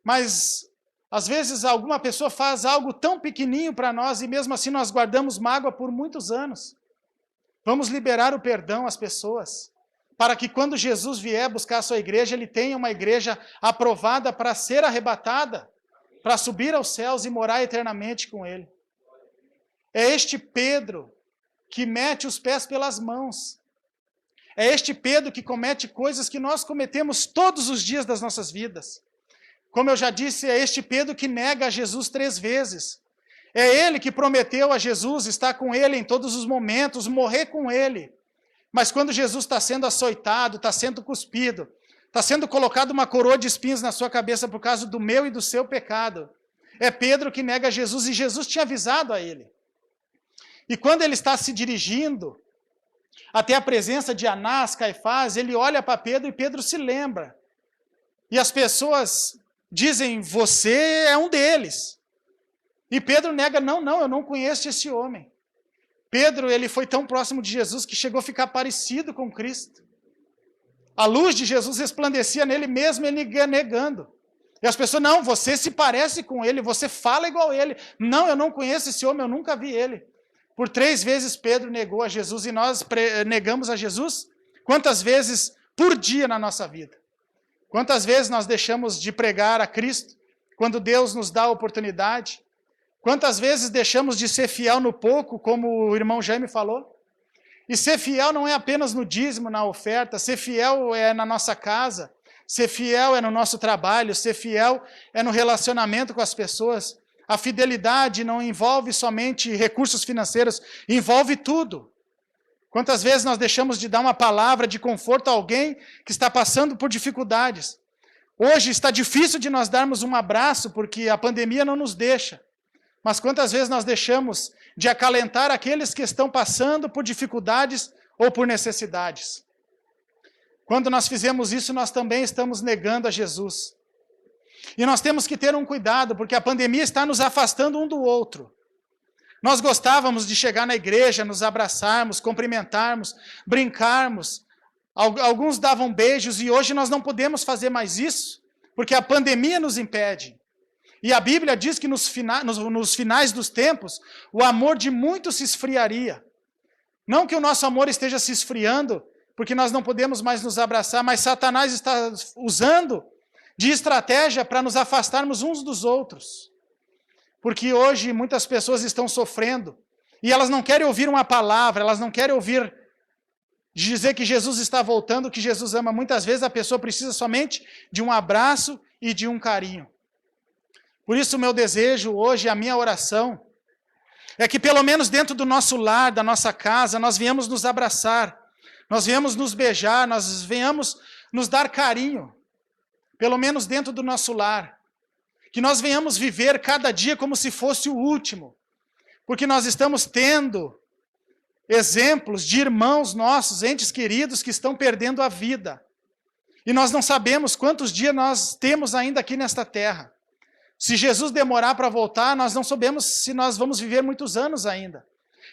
Mas, às vezes, alguma pessoa faz algo tão pequenininho para nós, e mesmo assim nós guardamos mágoa por muitos anos. Vamos liberar o perdão às pessoas, para que quando Jesus vier buscar a sua igreja, ele tenha uma igreja aprovada para ser arrebatada, para subir aos céus e morar eternamente com ele. É este Pedro que mete os pés pelas mãos. É este Pedro que comete coisas que nós cometemos todos os dias das nossas vidas. Como eu já disse, é este Pedro que nega a Jesus 3 vezes. É ele que prometeu a Jesus estar com ele em todos os momentos, morrer com ele. Mas quando Jesus está sendo açoitado, está sendo cuspido, Está sendo colocada uma coroa de espinhos na sua cabeça por causa do meu e do seu pecado. É Pedro que nega Jesus, e Jesus tinha avisado a ele. E quando ele está se dirigindo até a presença de Anás, Caifás, ele olha para Pedro e Pedro se lembra. E as pessoas dizem, você é um deles. E Pedro nega, não, eu não conheço esse homem. Pedro, ele foi tão próximo de Jesus que chegou a ficar parecido com Cristo. A luz de Jesus resplandecia nele mesmo, ele negando. E as pessoas, não, você se parece com ele, você fala igual a ele. Não, eu não conheço esse homem, eu nunca vi ele. Por 3 vezes Pedro negou a Jesus e nós negamos a Jesus? Quantas vezes por dia na nossa vida? Quantas vezes nós deixamos de pregar a Cristo quando Deus nos dá a oportunidade? Quantas vezes deixamos de ser fiel no pouco, como o irmão Jaime falou? E ser fiel não é apenas no dízimo, na oferta, ser fiel é na nossa casa, ser fiel é no nosso trabalho, ser fiel é no relacionamento com as pessoas. A fidelidade não envolve somente recursos financeiros, envolve tudo. Quantas vezes nós deixamos de dar uma palavra de conforto a alguém que está passando por dificuldades? Hoje está difícil de nós darmos um abraço porque a pandemia não nos deixa. Mas quantas vezes nós deixamos de acalentar aqueles que estão passando por dificuldades ou por necessidades? Quando nós fizemos isso, nós também estamos negando a Jesus. E nós temos que ter um cuidado, porque a pandemia está nos afastando um do outro. Nós gostávamos de chegar na igreja, nos abraçarmos, cumprimentarmos, brincarmos. Alguns davam beijos e hoje nós não podemos fazer mais isso, porque a pandemia nos impede. E a Bíblia diz que nos finais dos tempos, o amor de muitos se esfriaria. Não que o nosso amor esteja se esfriando, porque nós não podemos mais nos abraçar, mas Satanás está usando de estratégia para nos afastarmos uns dos outros. Porque hoje muitas pessoas estão sofrendo, e elas não querem ouvir uma palavra, elas não querem ouvir dizer que Jesus está voltando, que Jesus ama. Muitas vezes a pessoa precisa somente de um abraço e de um carinho. Por isso o meu desejo hoje, a minha oração, é que pelo menos dentro do nosso lar, da nossa casa, nós venhamos nos abraçar, nós venhamos nos beijar, nós venhamos nos dar carinho, pelo menos dentro do nosso lar. Que nós venhamos viver cada dia como se fosse o último, porque nós estamos tendo exemplos de irmãos nossos, entes queridos, que estão perdendo a vida. E nós não sabemos quantos dias nós temos ainda aqui nesta terra. Se Jesus demorar para voltar, nós não sabemos se nós vamos viver muitos anos ainda.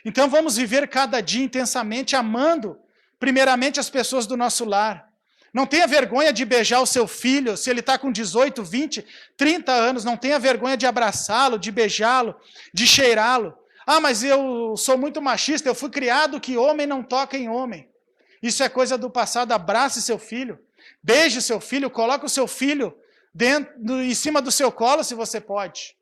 Então vamos viver cada dia intensamente, amando primeiramente as pessoas do nosso lar. Não tenha vergonha de beijar o seu filho, se ele está com 18, 20, 30 anos, não tenha vergonha de abraçá-lo, de beijá-lo, de cheirá-lo. Ah, mas eu sou muito machista, eu fui criado que homem não toca em homem. Isso é coisa do passado. Abrace seu filho, beije seu filho, coloque o seu filho em cima do seu colo, se você pode.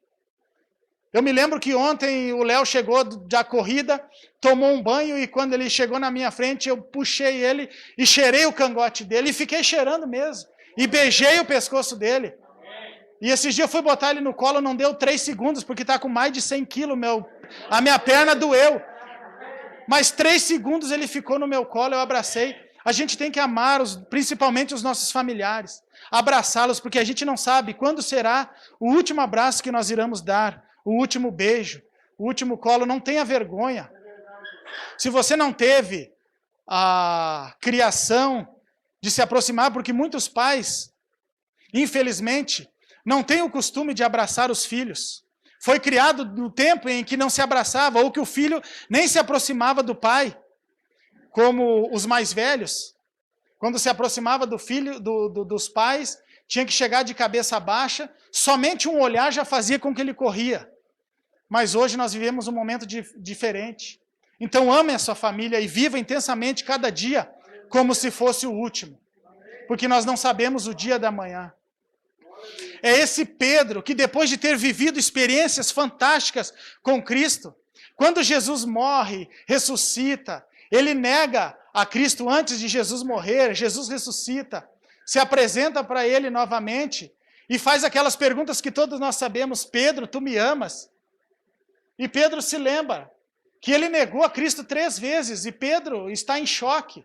Eu me lembro que ontem o Léo chegou da corrida, tomou um banho, e quando ele chegou na minha frente, eu puxei ele e cheirei o cangote dele, e fiquei cheirando mesmo, e beijei o pescoço dele. E esses dias eu fui botar ele no colo, não deu 3 segundos, porque está com mais de 100 quilos, a minha perna doeu. Mas 3 segundos ele ficou no meu colo, eu abracei. A gente tem que amar, principalmente os nossos familiares, abraçá-los, porque a gente não sabe quando será o último abraço que nós iremos dar, o último beijo, o último colo. Não tenha vergonha. Se você não teve a criação de se aproximar, porque muitos pais, infelizmente, não têm o costume de abraçar os filhos. Foi criado no tempo em que não se abraçava, ou que o filho nem se aproximava do pai, como os mais velhos. Quando se aproximava do filho, dos pais, tinha que chegar de cabeça baixa, somente um olhar já fazia com que ele corria. Mas hoje nós vivemos um momento diferente. Então ame a sua família e viva intensamente cada dia como se fosse o último, porque nós não sabemos o dia da manhã. É esse Pedro que, depois de ter vivido experiências fantásticas com Cristo, quando Jesus morre, ressuscita, ele nega a Cristo antes de Jesus morrer. Jesus ressuscita, se apresenta para ele novamente e faz aquelas perguntas que todos nós sabemos: Pedro, tu me amas? E Pedro se lembra que ele negou a Cristo 3 vezes, e Pedro está em choque.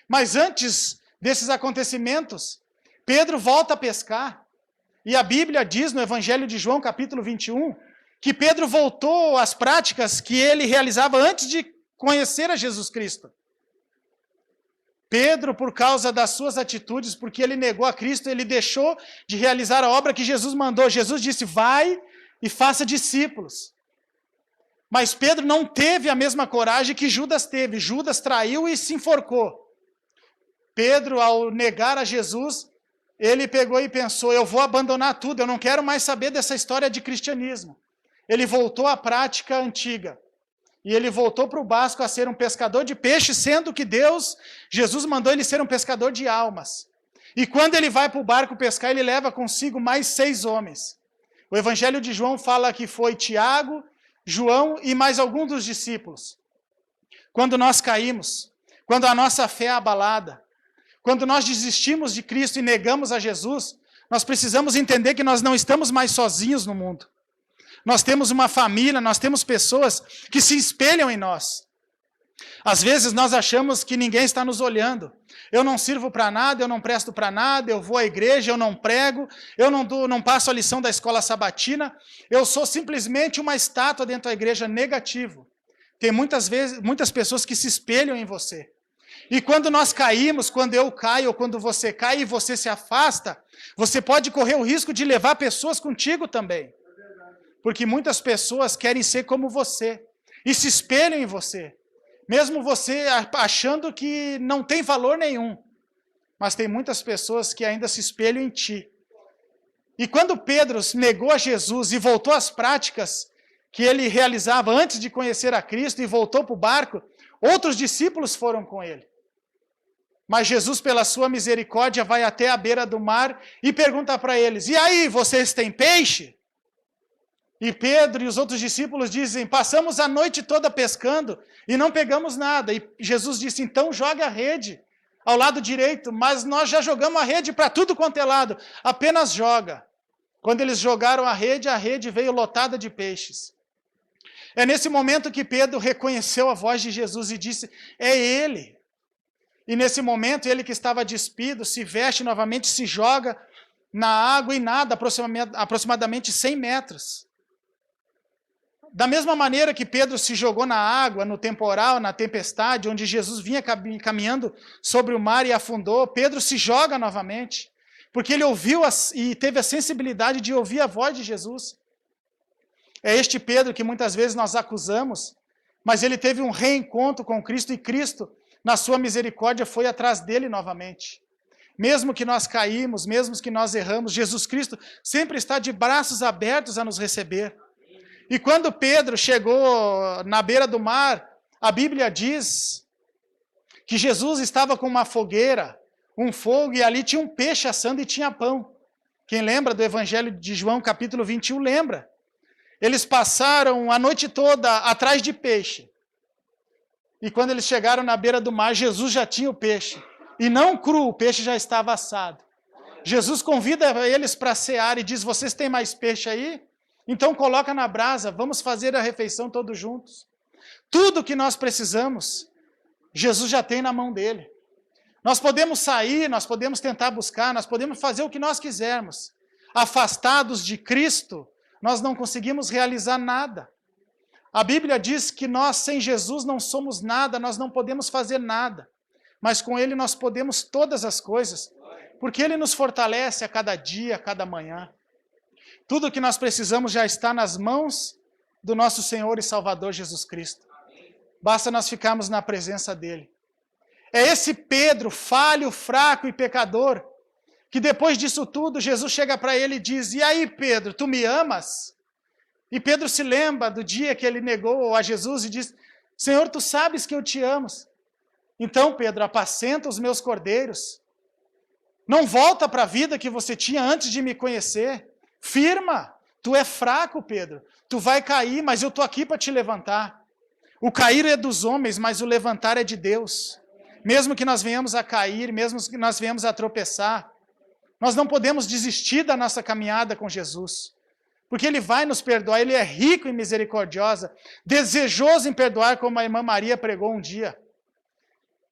Mas antes desses acontecimentos, Pedro volta a pescar. E a Bíblia diz no Evangelho de João, capítulo 21, que Pedro voltou às práticas que ele realizava antes de conhecer a Jesus Cristo. Pedro, por causa das suas atitudes, porque ele negou a Cristo, ele deixou de realizar a obra que Jesus mandou. Jesus disse, vai e faça discípulos. Mas Pedro não teve a mesma coragem que Judas teve. Judas traiu e se enforcou. Pedro, ao negar a Jesus, ele pegou e pensou, eu vou abandonar tudo, eu não quero mais saber dessa história de cristianismo. Ele voltou à prática antiga. E ele voltou para o basco a ser um pescador de peixe, sendo que Jesus mandou ele ser um pescador de almas. E quando ele vai para o barco pescar, ele leva consigo mais 6 homens. O Evangelho de João fala que foi Tiago, João e mais alguns dos discípulos. Quando nós caímos, quando a nossa fé é abalada, quando nós desistimos de Cristo e negamos a Jesus, nós precisamos entender que nós não estamos mais sozinhos no mundo. Nós temos uma família, nós temos pessoas que se espelham em nós. Às vezes nós achamos que ninguém está nos olhando. Eu não sirvo para nada, eu não presto para nada, eu vou à igreja, eu não prego, eu não passo a lição da escola sabatina, eu sou simplesmente uma estátua dentro da igreja, negativo. Tem muitas pessoas que se espelham em você. E quando nós caímos, quando eu caio, ou quando você cai e você se afasta, você pode correr o risco de levar pessoas contigo também. Porque muitas pessoas querem ser como você e se espelham em você. Mesmo você achando que não tem valor nenhum. Mas tem muitas pessoas que ainda se espelham em ti. E quando Pedro negou a Jesus e voltou às práticas que ele realizava antes de conhecer a Cristo e voltou para o barco, outros discípulos foram com ele. Mas Jesus, pela sua misericórdia, vai até a beira do mar e pergunta para eles, e aí, vocês têm peixe? E Pedro e os outros discípulos dizem, passamos a noite toda pescando e não pegamos nada. E Jesus disse, então joga a rede ao lado direito, mas nós já jogamos a rede para tudo quanto é lado, apenas joga. Quando eles jogaram a rede veio lotada de peixes. É nesse momento que Pedro reconheceu a voz de Jesus e disse, é ele. E nesse momento, ele que estava despido, se veste novamente, se joga na água e nada, aproximadamente 100 metros. Da mesma maneira que Pedro se jogou na água, no temporal, na tempestade, onde Jesus vinha caminhando sobre o mar e afundou, Pedro se joga novamente, porque ele ouviu e teve a sensibilidade de ouvir a voz de Jesus. É este Pedro que muitas vezes nós acusamos, mas ele teve um reencontro com Cristo e Cristo, na sua misericórdia, foi atrás dele novamente. Mesmo que nós caímos, mesmo que nós erramos, Jesus Cristo sempre está de braços abertos a nos receber. E quando Pedro chegou na beira do mar, a Bíblia diz que Jesus estava com uma fogueira, um fogo, e ali tinha um peixe assando e tinha pão. Quem lembra do Evangelho de João, capítulo 21, lembra. Eles passaram a noite toda atrás de peixe. E quando eles chegaram na beira do mar, Jesus já tinha o peixe. E não cru, o peixe já estava assado. Jesus convida eles para cear e diz, vocês têm mais peixe aí? Então coloca na brasa, vamos fazer a refeição todos juntos. Tudo que nós precisamos, Jesus já tem na mão dele. Nós podemos sair, nós podemos tentar buscar, nós podemos fazer o que nós quisermos. Afastados de Cristo, nós não conseguimos realizar nada. A Bíblia diz que nós sem Jesus não somos nada, nós não podemos fazer nada. Mas com ele nós podemos todas as coisas, porque ele nos fortalece a cada dia, a cada manhã. Tudo o que nós precisamos já está nas mãos do nosso Senhor e Salvador Jesus Cristo. Basta nós ficarmos na presença dele. É esse Pedro, falho, fraco e pecador, que depois disso tudo, Jesus chega para ele e diz, e aí Pedro, tu me amas? E Pedro se lembra do dia que ele negou a Jesus e diz, Senhor, tu sabes que eu te amo. Então, Pedro, apacenta os meus cordeiros. Não volta para a vida que você tinha antes de me conhecer. Firma, tu é fraco, Pedro. Tu vai cair, mas eu estou aqui para te levantar. O cair é dos homens, mas o levantar é de Deus. Mesmo que nós venhamos a cair, mesmo que nós venhamos a tropeçar, nós não podemos desistir da nossa caminhada com Jesus. Porque ele vai nos perdoar, ele é rico em misericordiosa, desejoso em perdoar, como a irmã Maria pregou um dia.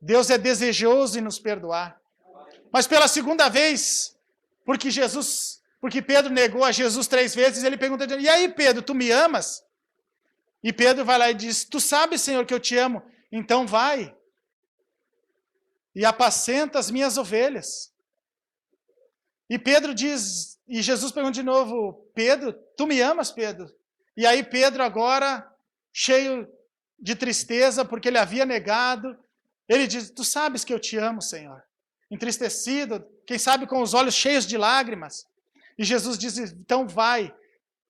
Deus é desejoso em nos perdoar. Mas pela segunda vez, porque Pedro negou a Jesus 3 vezes, ele pergunta, e aí Pedro, tu me amas? E Pedro vai lá e diz, tu sabes, Senhor, que eu te amo, então vai e apacenta as minhas ovelhas. E Pedro diz, e Jesus pergunta de novo, Pedro, tu me amas, Pedro? E aí Pedro agora, cheio de tristeza, porque ele havia negado, ele diz, tu sabes que eu te amo, Senhor. Entristecido, quem sabe com os olhos cheios de lágrimas. E Jesus diz, então vai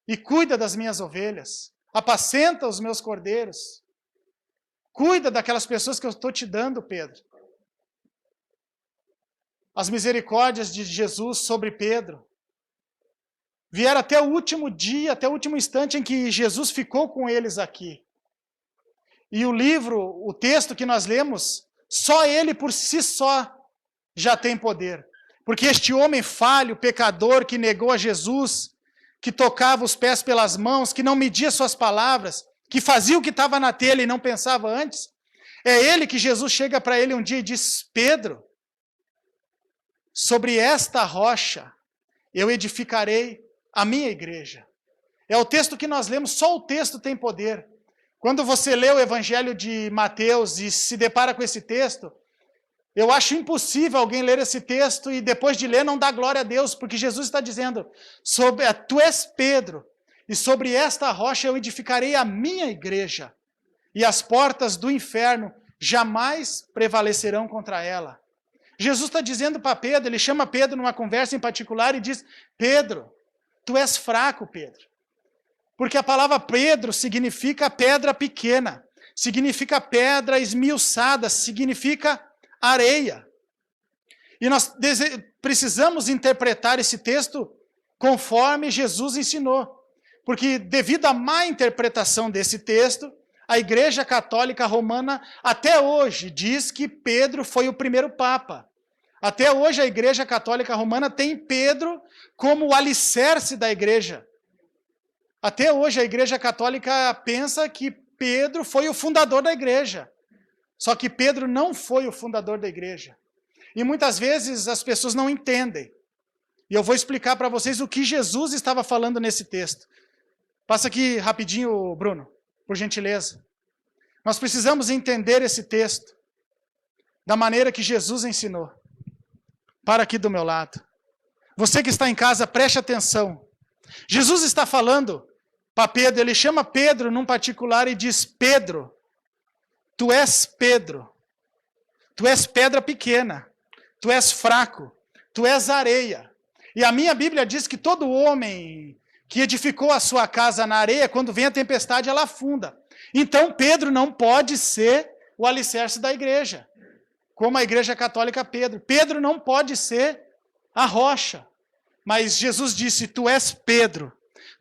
e cuida das minhas ovelhas, apacenta os meus cordeiros, cuida daquelas pessoas que eu estou te dando, Pedro. As misericórdias de Jesus sobre Pedro vieram até o último dia, até o último instante em que Jesus ficou com eles aqui. E o texto que nós lemos, só ele por si só já tem poder. Porque este homem falho, pecador, que negou a Jesus, que tocava os pés pelas mãos, que não media suas palavras, que fazia o que estava na telha e não pensava antes, é ele que Jesus chega para ele um dia e diz, Pedro, sobre esta rocha eu edificarei a minha igreja. É o texto que nós lemos, só o texto tem poder. Quando você lê o Evangelho de Mateus e se depara com esse texto, eu acho impossível alguém ler esse texto e depois de ler não dar glória a Deus, porque Jesus está dizendo, tu és Pedro, e sobre esta rocha eu edificarei a minha igreja, e as portas do inferno jamais prevalecerão contra ela. Jesus está dizendo para Pedro, ele chama Pedro numa conversa em particular e diz, Pedro, tu és fraco, Pedro. Porque a palavra Pedro significa pedra pequena, significa pedra esmiuçada, significa areia. E nós precisamos interpretar esse texto conforme Jesus ensinou. Porque devido à má interpretação desse texto, a Igreja Católica Romana até hoje diz que Pedro foi o primeiro Papa. Até hoje a Igreja Católica Romana tem Pedro como o alicerce da igreja. Até hoje a Igreja Católica pensa que Pedro foi o fundador da igreja. Só que Pedro não foi o fundador da igreja. E muitas vezes as pessoas não entendem. E eu vou explicar para vocês o que Jesus estava falando nesse texto. Passa aqui rapidinho, Bruno, por gentileza. Nós precisamos entender esse texto da maneira que Jesus ensinou. Para aqui do meu lado. Você que está em casa, preste atenção. Jesus está falando para Pedro, ele chama Pedro num particular e diz, Pedro, tu és Pedro, tu és pedra pequena, tu és fraco, tu és areia. E a minha Bíblia diz que todo homem que edificou a sua casa na areia, quando vem a tempestade, ela afunda. Então Pedro não pode ser o alicerce da igreja. Como a Igreja Católica Pedro. Pedro não pode ser a rocha. Mas Jesus disse, tu és Pedro,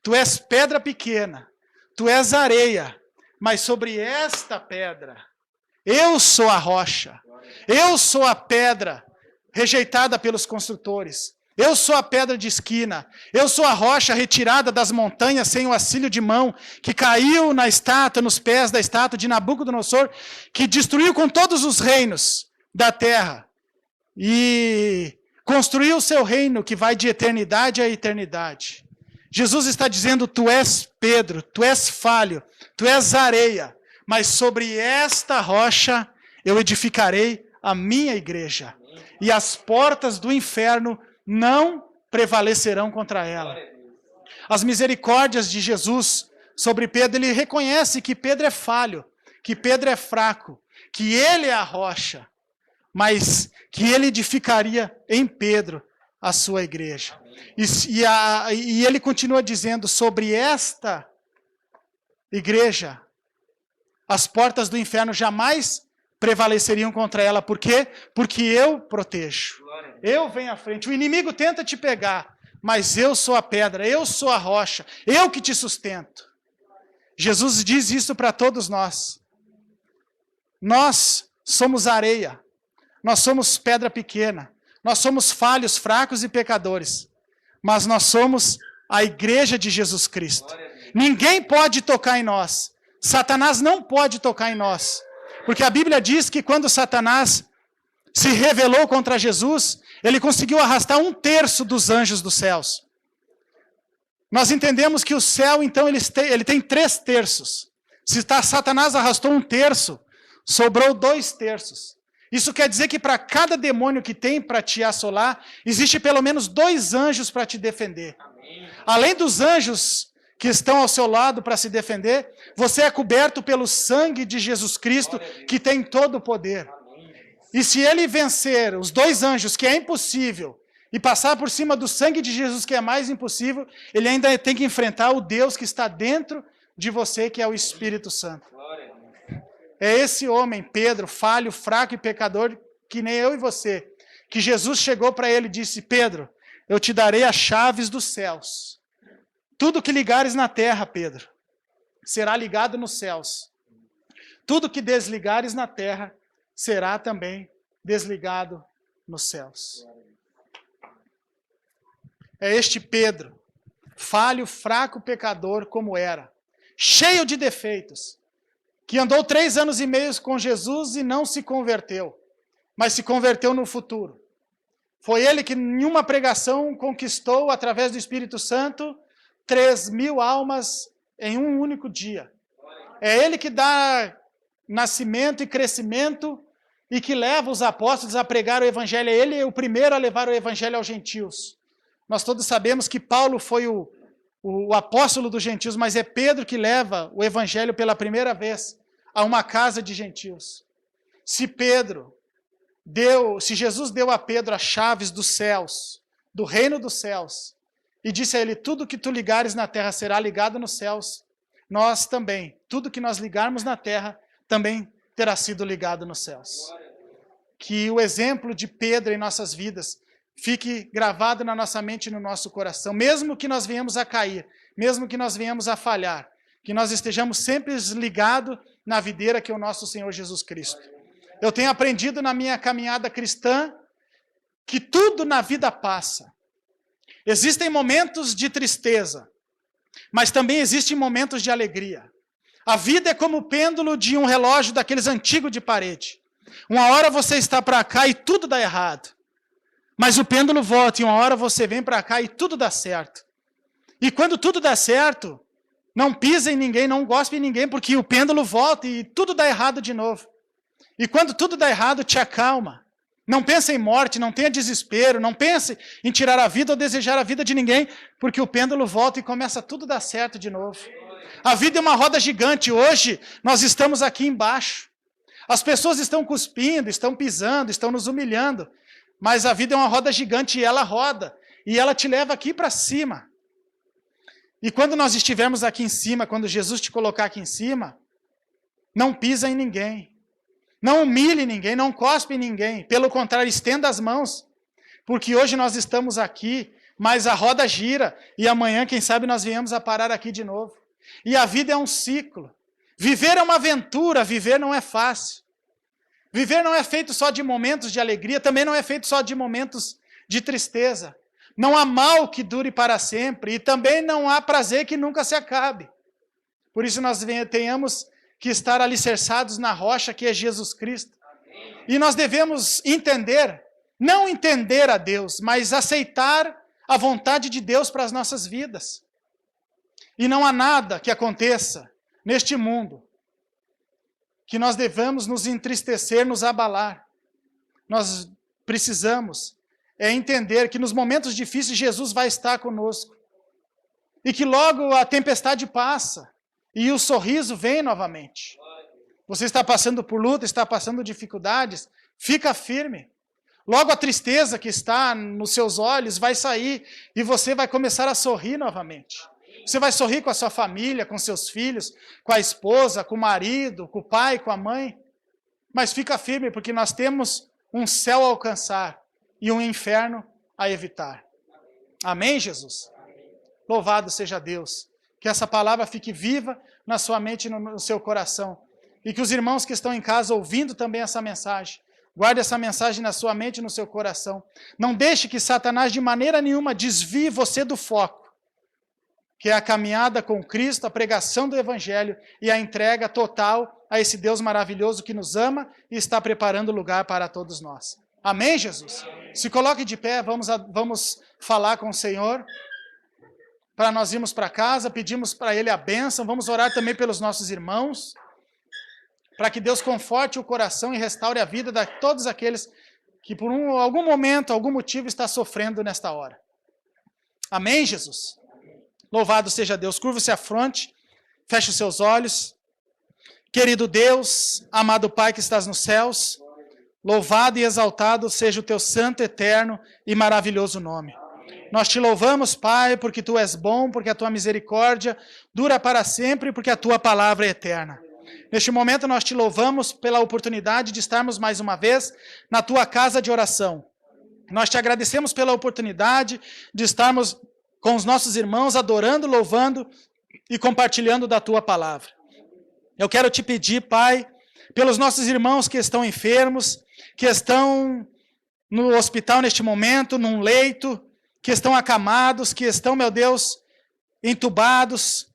tu és pedra pequena, tu és areia, mas sobre esta pedra, eu sou a rocha, eu sou a pedra rejeitada pelos construtores, eu sou a pedra de esquina, eu sou a rocha retirada das montanhas sem o auxílio de mão, que caiu na estátua, nos pés da estátua de Nabucodonosor, que destruiu com todos os reinos da terra e construiu o seu reino que vai de eternidade a eternidade. Jesus está dizendo, tu és Pedro, tu és falho, tu és areia, mas sobre esta rocha eu edificarei a minha igreja, e as portas do inferno não prevalecerão contra ela. As misericórdias de Jesus sobre Pedro, ele reconhece que Pedro é falho, que Pedro é fraco, que ele é a rocha, mas que ele edificaria em Pedro a sua igreja. E ele continua dizendo, sobre esta igreja, as portas do inferno jamais prevaleceriam contra ela. Por quê? Porque eu protejo. Eu venho à frente. O inimigo tenta te pegar, mas eu sou a pedra, eu sou a rocha, eu que te sustento. Jesus diz isso para todos nós. Nós somos areia. Nós somos pedra pequena, nós somos falhos, fracos e pecadores, mas nós somos a igreja de Jesus Cristo. Ninguém pode tocar em nós, Satanás não pode tocar em nós, porque a Bíblia diz que quando Satanás se rebelou contra Jesus, ele conseguiu arrastar 1/3 dos anjos dos céus. Nós entendemos que o céu, então, ele tem 3/3. Se Satanás arrastou 1/3, sobrou 2/3. Isso quer dizer que para cada demônio que tem para te assolar, existe pelo menos 2 anjos para te defender. Amém. Além dos anjos que estão ao seu lado para se defender, você é coberto pelo sangue de Jesus Cristo, que tem todo o poder. Amém. E se ele vencer os 2 anjos, que é impossível, e passar por cima do sangue de Jesus, que é mais impossível, ele ainda tem que enfrentar o Deus que está dentro de você, que é o Espírito Santo. É esse homem, Pedro, falho, fraco e pecador, que nem eu e você, que Jesus chegou para ele e disse: Pedro, eu te darei as chaves dos céus. Tudo que ligares na terra, Pedro, será ligado nos céus. Tudo que desligares na terra, será também desligado nos céus. É este Pedro, falho, fraco, pecador como era, cheio de defeitos, que andou 3 anos e meio com Jesus e não se converteu, mas se converteu no futuro. Foi ele que em uma pregação conquistou, através do Espírito Santo, 3.000 almas em um único dia. É ele que dá nascimento e crescimento e que leva os apóstolos a pregar o Evangelho. Ele é o primeiro a levar o Evangelho aos gentios. Nós todos sabemos que Paulo foi o apóstolo dos gentios, mas é Pedro que leva o Evangelho pela primeira vez a uma casa de gentios. Se Jesus deu a Pedro as chaves dos céus, do reino dos céus, e disse a ele: tudo que tu ligares na terra será ligado nos céus, nós também, tudo que nós ligarmos na terra, também terá sido ligado nos céus. Que o exemplo de Pedro em nossas vidas fique gravado na nossa mente e no nosso coração, mesmo que nós venhamos a cair, mesmo que nós venhamos a falhar, que nós estejamos sempre ligados na videira que é o nosso Senhor Jesus Cristo. Eu tenho aprendido na minha caminhada cristã que tudo na vida passa. Existem momentos de tristeza, mas também existem momentos de alegria. A vida é como o pêndulo de um relógio daqueles antigos de parede. Uma hora você está para cá e tudo dá errado. Mas o pêndulo volta e uma hora você vem para cá e tudo dá certo. E quando tudo dá certo, não pisa em ninguém, não gospe em ninguém, porque o pêndulo volta e tudo dá errado de novo. E quando tudo dá errado, te acalma. Não pense em morte, não tenha desespero, não pense em tirar a vida ou desejar a vida de ninguém, porque o pêndulo volta e começa tudo a dar certo de novo. A vida é uma roda gigante. Hoje nós estamos aqui embaixo. As pessoas estão cuspindo, estão pisando, estão nos humilhando. Mas a vida é uma roda gigante e ela roda. E ela te leva aqui para cima. E quando nós estivermos aqui em cima, quando Jesus te colocar aqui em cima, não pisa em ninguém. Não humilhe ninguém, não cospe em ninguém. Pelo contrário, estenda as mãos. Porque hoje nós estamos aqui, mas a roda gira. E amanhã, quem sabe, nós viemos a parar aqui de novo. E a vida é um ciclo. Viver é uma aventura, viver não é fácil. Viver não é feito só de momentos de alegria, também não é feito só de momentos de tristeza. Não há mal que dure para sempre e também não há prazer que nunca se acabe. Por isso nós tenhamos que estar alicerçados na rocha que é Jesus Cristo. E nós devemos entender, não entender a Deus, mas aceitar a vontade de Deus para as nossas vidas. E não há nada que aconteça neste mundo que nós devamos nos entristecer, nos abalar. Nós precisamos entender que nos momentos difíceis Jesus vai estar conosco. E que logo a tempestade passa e o sorriso vem novamente. Você está passando por luta, está passando dificuldades, fica firme. Logo a tristeza que está nos seus olhos vai sair e você vai começar a sorrir novamente. Você vai sorrir com a sua família, com seus filhos, com a esposa, com o marido, com o pai, com a mãe. Mas fica firme, porque nós temos um céu a alcançar e um inferno a evitar. Amém, Jesus? Louvado seja Deus. Que essa palavra fique viva na sua mente e no seu coração. E que os irmãos que estão em casa ouvindo também essa mensagem, guarde essa mensagem na sua mente e no seu coração. Não deixe que Satanás de maneira nenhuma desvie você do foco, que é a caminhada com Cristo, a pregação do Evangelho e a entrega total a esse Deus maravilhoso que nos ama e está preparando lugar para todos nós. Amém, Jesus? Se coloque de pé, vamos falar com o Senhor, para nós irmos para casa, pedimos para Ele a bênção, vamos orar também pelos nossos irmãos, para que Deus conforte o coração e restaure a vida de todos aqueles que por algum momento, algum motivo está sofrendo nesta hora. Amém, Jesus? Louvado seja Deus. Curva-se a fronte, feche os seus olhos. Querido Deus, amado Pai que estás nos céus, louvado e exaltado seja o teu santo, eterno e maravilhoso nome. Nós te louvamos, Pai, porque tu és bom, porque a tua misericórdia dura para sempre, porque a tua palavra é eterna. Neste momento nós te louvamos pela oportunidade de estarmos mais uma vez na tua casa de oração. Nós te agradecemos pela oportunidade de estarmos com os nossos irmãos adorando, louvando e compartilhando da tua palavra. Eu quero te pedir, Pai, pelos nossos irmãos que estão enfermos, que estão no hospital neste momento, num leito, que estão acamados, que estão, meu Deus, entubados.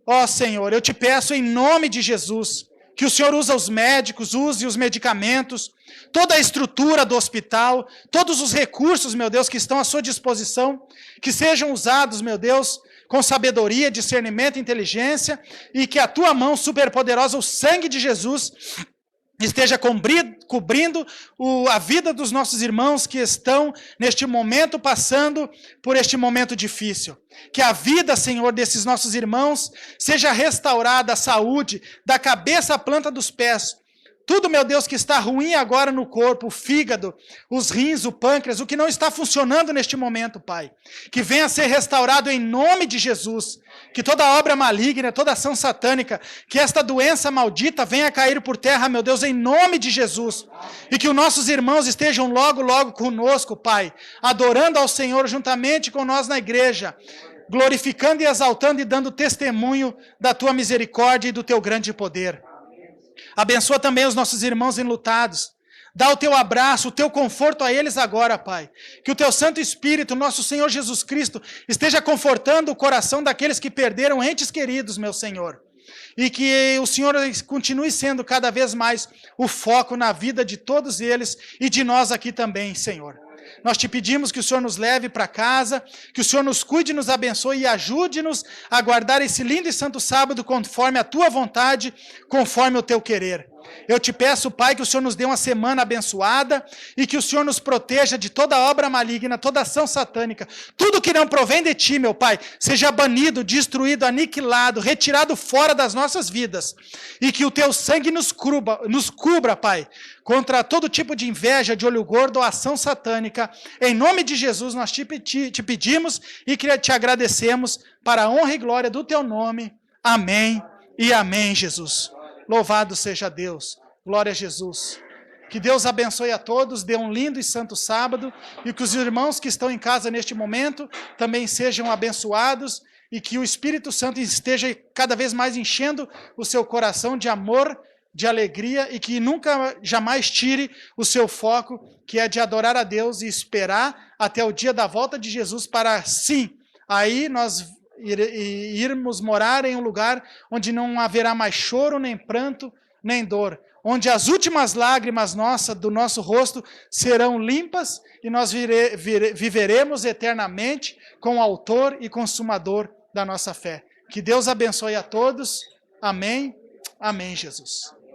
Ó Senhor, eu te peço em nome de Jesus, que o Senhor use os médicos, use os medicamentos, toda a estrutura do hospital, todos os recursos, meu Deus, que estão à sua disposição, que sejam usados, meu Deus, com sabedoria, discernimento e inteligência, e que a tua mão superpoderosa, o sangue de Jesus, esteja cobrindo a vida dos nossos irmãos que estão neste momento passando por este momento difícil. Que a vida, Senhor, desses nossos irmãos seja restaurada, a saúde, da cabeça à planta dos pés. Tudo, meu Deus, que está ruim agora no corpo, o fígado, os rins, o pâncreas, o que não está funcionando neste momento, Pai. Que venha a ser restaurado em nome de Jesus. Que toda obra maligna, toda ação satânica, que esta doença maldita venha a cair por terra, meu Deus, em nome de Jesus. E que os nossos irmãos estejam logo, logo conosco, Pai, adorando ao Senhor juntamente com nós na igreja, glorificando e exaltando e dando testemunho da tua misericórdia e do teu grande poder. Abençoa também os nossos irmãos enlutados. Dá o teu abraço, o teu conforto a eles agora, Pai. Que o teu Santo Espírito, nosso Senhor Jesus Cristo, esteja confortando o coração daqueles que perderam entes queridos, meu Senhor. E que o Senhor continue sendo cada vez mais o foco na vida de todos eles e de nós aqui também, Senhor. Nós te pedimos que o Senhor nos leve para casa, que o Senhor nos cuide, nos abençoe e ajude-nos a guardar esse lindo e santo sábado conforme a tua vontade, conforme o teu querer. Eu te peço, Pai, que o Senhor nos dê uma semana abençoada e que o Senhor nos proteja de toda obra maligna, toda ação satânica. Tudo que não provém de ti, meu Pai, seja banido, destruído, aniquilado, retirado fora das nossas vidas. E que o teu sangue nos cubra, Pai, contra todo tipo de inveja, de olho gordo ou ação satânica. Em nome de Jesus, nós te pedimos e te agradecemos para a honra e glória do teu nome. Amém e amém, Jesus. Louvado seja Deus. Glória a Jesus. Que Deus abençoe a todos, dê um lindo e santo sábado, e que os irmãos que estão em casa neste momento também sejam abençoados, e que o Espírito Santo esteja cada vez mais enchendo o seu coração de amor, de alegria, e que nunca, jamais tire o seu foco, que é de adorar a Deus e esperar até o dia da volta de Jesus para, sim, aí nós irmos morar em um lugar onde não haverá mais choro, nem pranto, nem dor, onde as últimas lágrimas do nosso rosto serão limpas e nós viveremos eternamente com o autor e consumador da nossa fé. Que Deus abençoe a todos. Amém. Amém, Jesus.